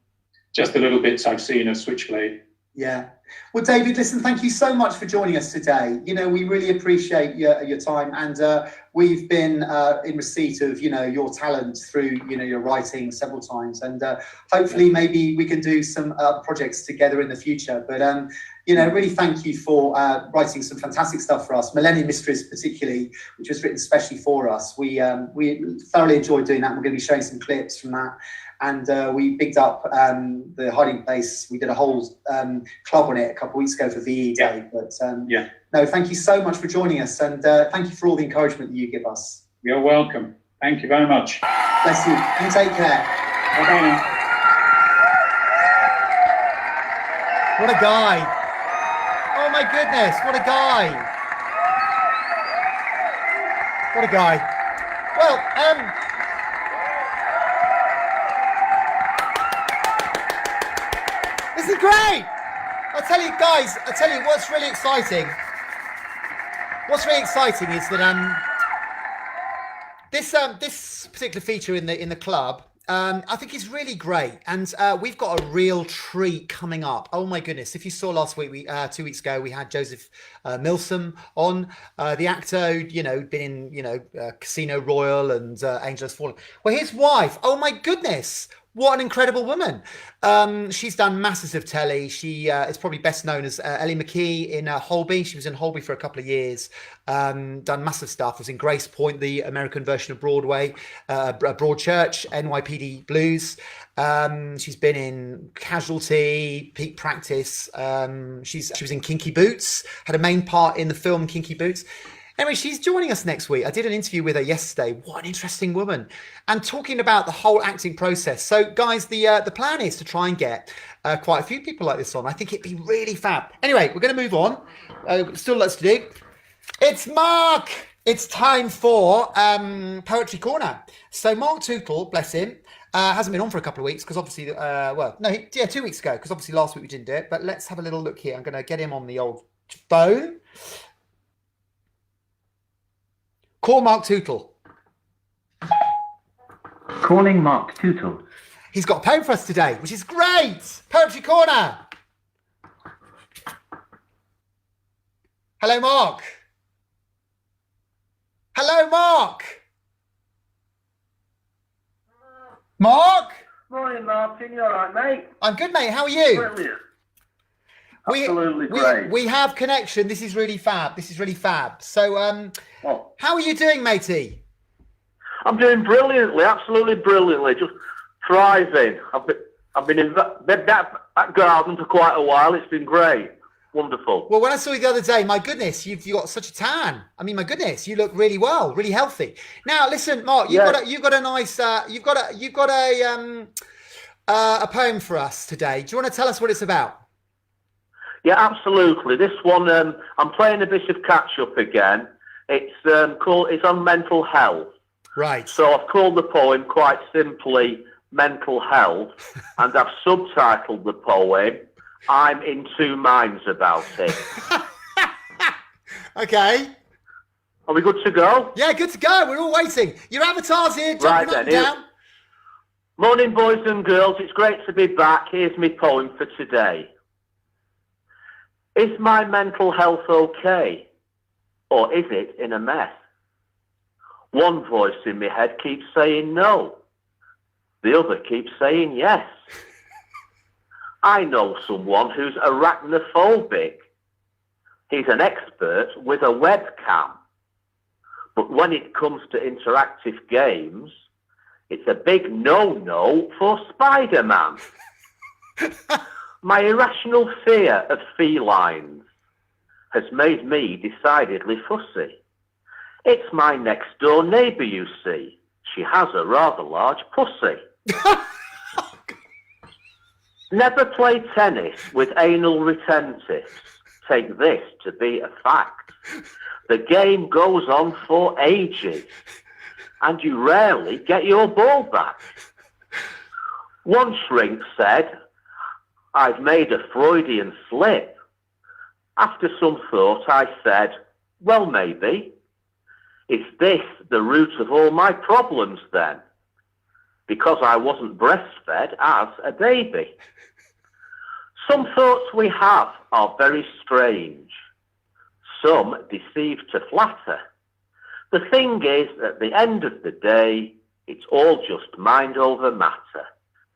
just the little bits I've seen of Switchblade.
Yeah. Well, David, listen, thank you so much for joining us today. We really appreciate your time, and we've been in receipt of, your talent through, your writing several times, and hopefully maybe we can do some projects together in the future. But, really thank you for writing some fantastic stuff for us, Millennium Mysteries particularly, which was written especially for us. We thoroughly enjoyed doing that. We're going to be showing some clips from that. And we picked up the Hiding Place. We did a whole club on it a couple of weeks ago for VE Day. But no, thank you so much for joining us, and thank you for all the encouragement that you give us.
You're welcome. Thank you very much.
Bless you. You take care.
Bye-bye now.
What a guy. Oh my goodness, what a guy. What a guy. Well, this is great. I'll tell you guys, what's really exciting. What's really exciting is that this particular feature in the club, I think is really great, and we've got a real treat coming up. Oh my goodness! If you saw last week, 2 weeks ago, we had Joseph Milsom on, the actor, been in Casino Royale and Angel Has Fallen. Well, his wife. Oh my goodness! What an incredible woman. She's done masses of telly. She is probably best known as Ellie McKee in Holby. She was in Holby for a couple of years, done massive stuff. Was in Grace Point, the American version of Broadway, Broadchurch, NYPD Blues. She's been in Casualty, Peak Practice. She was in Kinky Boots, had a main part in the film Kinky Boots. Anyway, she's joining us next week. I did an interview with her yesterday. What an interesting woman. And talking about the whole acting process. So, guys, the plan is to try and get quite a few people like this on. I think it'd be really fab. Anyway, we're going to move on. Still lots to do. It's Mark. It's time for Poetry Corner. So, Mark Tootle, bless him, hasn't been on for a couple of weeks because obviously, 2 weeks ago, because obviously last week we didn't do it. But let's have a little look here. I'm going to get him on the old phone. Call Mark Tootle.
Calling Mark Tootle.
He's got a poem for us today, which is great. Poetry Corner. Hello, Mark. Hello, Mark. Mark?
Morning, Martin. You all right, mate?
I'm good, mate. How are you?
Brilliant. Absolutely great.
We have connection. This is really fab. So, how are you doing, matey?
I'm doing brilliantly, absolutely brilliantly, just thriving. I've been in that garden for quite a while. It's been great, wonderful.
Well, when I saw you the other day, my goodness, you've got such a tan. I mean, my goodness, you look really well, really healthy. Now, listen, Mark, you've got a nice, you've got a a poem for us today. Do you want to tell us what it's about?
Yeah, absolutely. This one, I'm playing a bit of catch up again. It's it's on mental health.
Right.
So I've called the poem quite simply Mental Health, and I've subtitled the poem I'm in two minds about it.
Okay.
Are we good to go?
Yeah, good to go. We're all waiting. Your avatar's here, jumping up and down.
Morning, boys and girls. It's great to be back. Here's my poem for today. Is my mental health okay? Or is it in a mess? One voice in my head keeps saying no. The other keeps saying yes. I know someone who's arachnophobic. He's an expert with a webcam. But when it comes to interactive games, it's a big no-no for Spider-Man. My irrational fear of felines has made me decidedly fussy. It's my next-door neighbour, you see. She has a rather large pussy. Never play tennis with anal retentives. Take this to be a fact. The game goes on for ages, and you rarely get your ball back. One shrink said, I've made a Freudian slip. After some thought, I said, well, maybe. Is this the root of all my problems then? Because I wasn't breastfed as a baby. Some thoughts we have are very strange. Some deceive to flatter. The thing is, at the end of the day, it's all just mind over matter.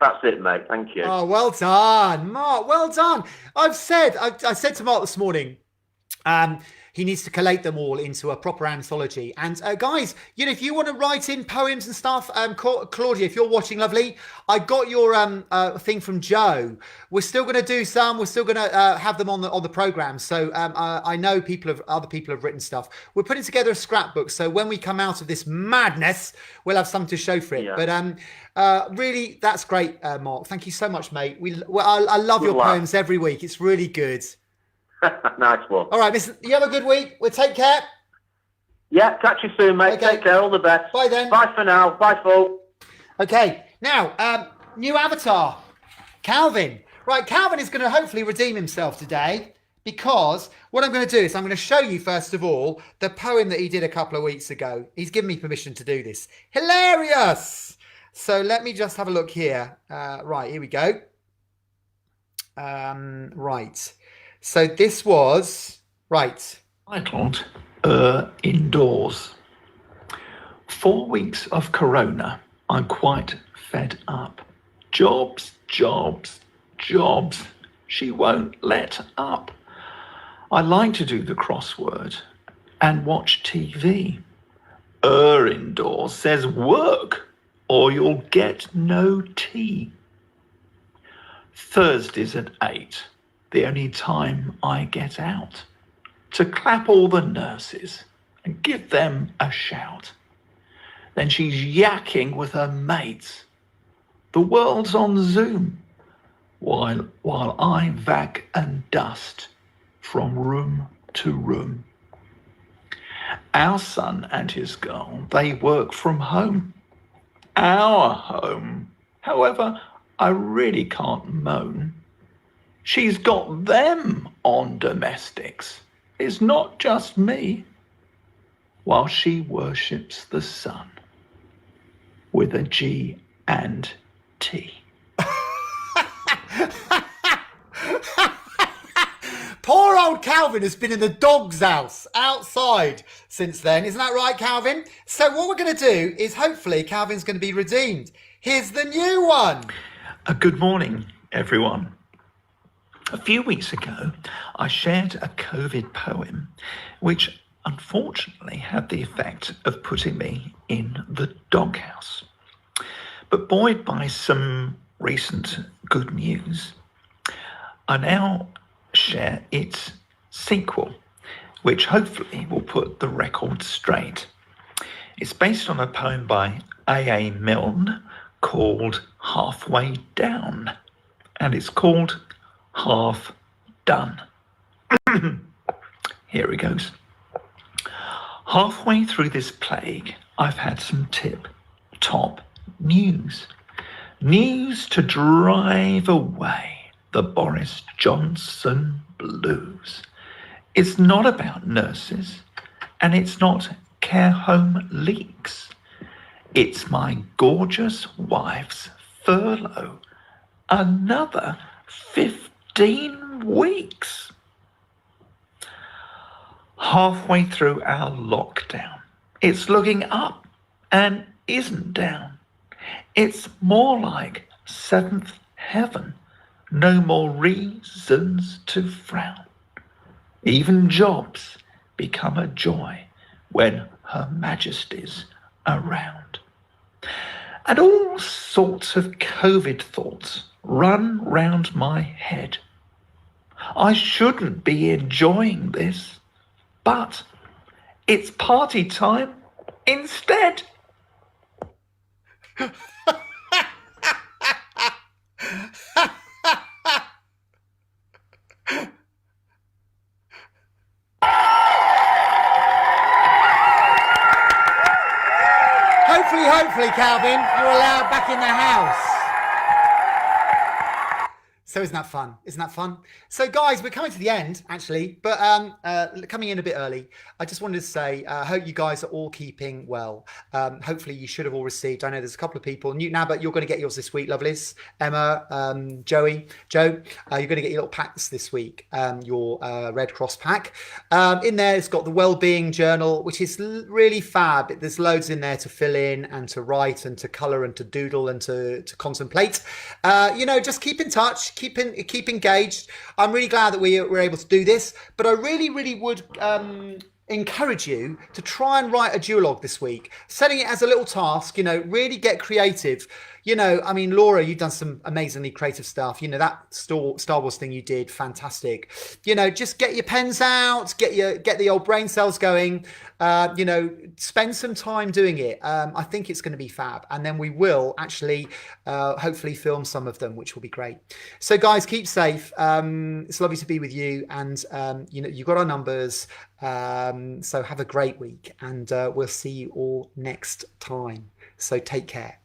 That's it, mate. Thank you.
Oh, well done, Mark. Well done. I said to Mark this morning, he needs to collate them all into a proper anthology. And guys, if you want to write in poems and stuff, Claudia, if you're watching, lovely, I got your thing from Joe. We're still going to do some. We're still going to have them on the program. So I know other people have written stuff. We're putting together a scrapbook. So when we come out of this madness, we'll have something to show for it. Yeah. But really, that's great, Mark. Thank you so much, mate. I love your poems every week. It's really good.
Nice one.
All right, listen, you have a good week. We'll take care.
Yeah, catch you soon, mate. Okay. Take care. All the best.
Bye then.
Bye for now. Bye, folks.
Okay, now, new avatar, Calvin. Right, Calvin is going to hopefully redeem himself today, because what I'm going to do is I'm going to show you, first of all, the poem that he did a couple of weeks ago. He's given me permission to do this. Hilarious! So let me just have a look here. Right, here we go. Right. So this was, right.
Titled, Indoors. 4 weeks of Corona, I'm quite fed up. Jobs, jobs, jobs. She won't let up. I like to do the crossword and watch TV. Indoors says work or you'll get no tea. Thursdays at 8. The only time I get out to clap all the nurses and give them a shout. Then she's yakking with her mates. The world's on Zoom while I vac and dust from room to room. Our son and his girl, they work from home. Our home. However, I really can't moan. She's got them on domestics. It's not just me. While she worships the sun with a G and T.
Poor old Calvin has been in the dog's house outside since then. Isn't that right, Calvin? So what we're going to do is hopefully Calvin's going to be redeemed. Here's the new one.
Good morning, everyone. A few weeks ago, I shared a COVID poem, which unfortunately had the effect of putting me in the doghouse. But buoyed by some recent good news, I now share its sequel, which hopefully will put the record straight. It's based on a poem by A.A. Milne called Halfway Down, and it's called Half Done. Here it goes. Halfway through this plague, I've had some tip-top news. News to drive away the Boris Johnson blues. It's not about nurses, and it's not care home leaks. It's my gorgeous wife's furlough. Another 15 weeks. Halfway through our lockdown, it's looking up and isn't down. It's more like seventh heaven. No more reasons to frown. Even jobs become a joy when Her Majesty's around. And all sorts of COVID thoughts run round my head. I shouldn't be enjoying this, but it's party time instead.
Hopefully, Calvin, you're allowed back in the house. So isn't that fun? Isn't that fun? So guys, we're coming to the end actually, but coming in a bit early. I just wanted to say, I hope you guys are all keeping well. Hopefully you should have all received, I know there's a couple of people, Newton Abbott, you're going to get yours this week, lovelies. Emma, Joe, you're going to get your little packs this week, your Red Cross pack. In there, it's got the Wellbeing Journal, which is really fab. There's loads in there to fill in and to write and to colour and to doodle and to contemplate. Just keep in touch, keep engaged. I'm really glad that we were able to do this, but I really would encourage you to try and write a duologue this week, setting it as a little task, really get creative. Laura, you've done some amazingly creative stuff. That Star Wars thing you did, fantastic. Just get your pens out, get the old brain cells going. Spend some time doing it. I think it's going to be fab, and then we will actually hopefully film some of them, which will be great. So guys, keep safe. It's lovely to be with you, and you've got our numbers. So have a great week, and we'll see you all next time. So take care.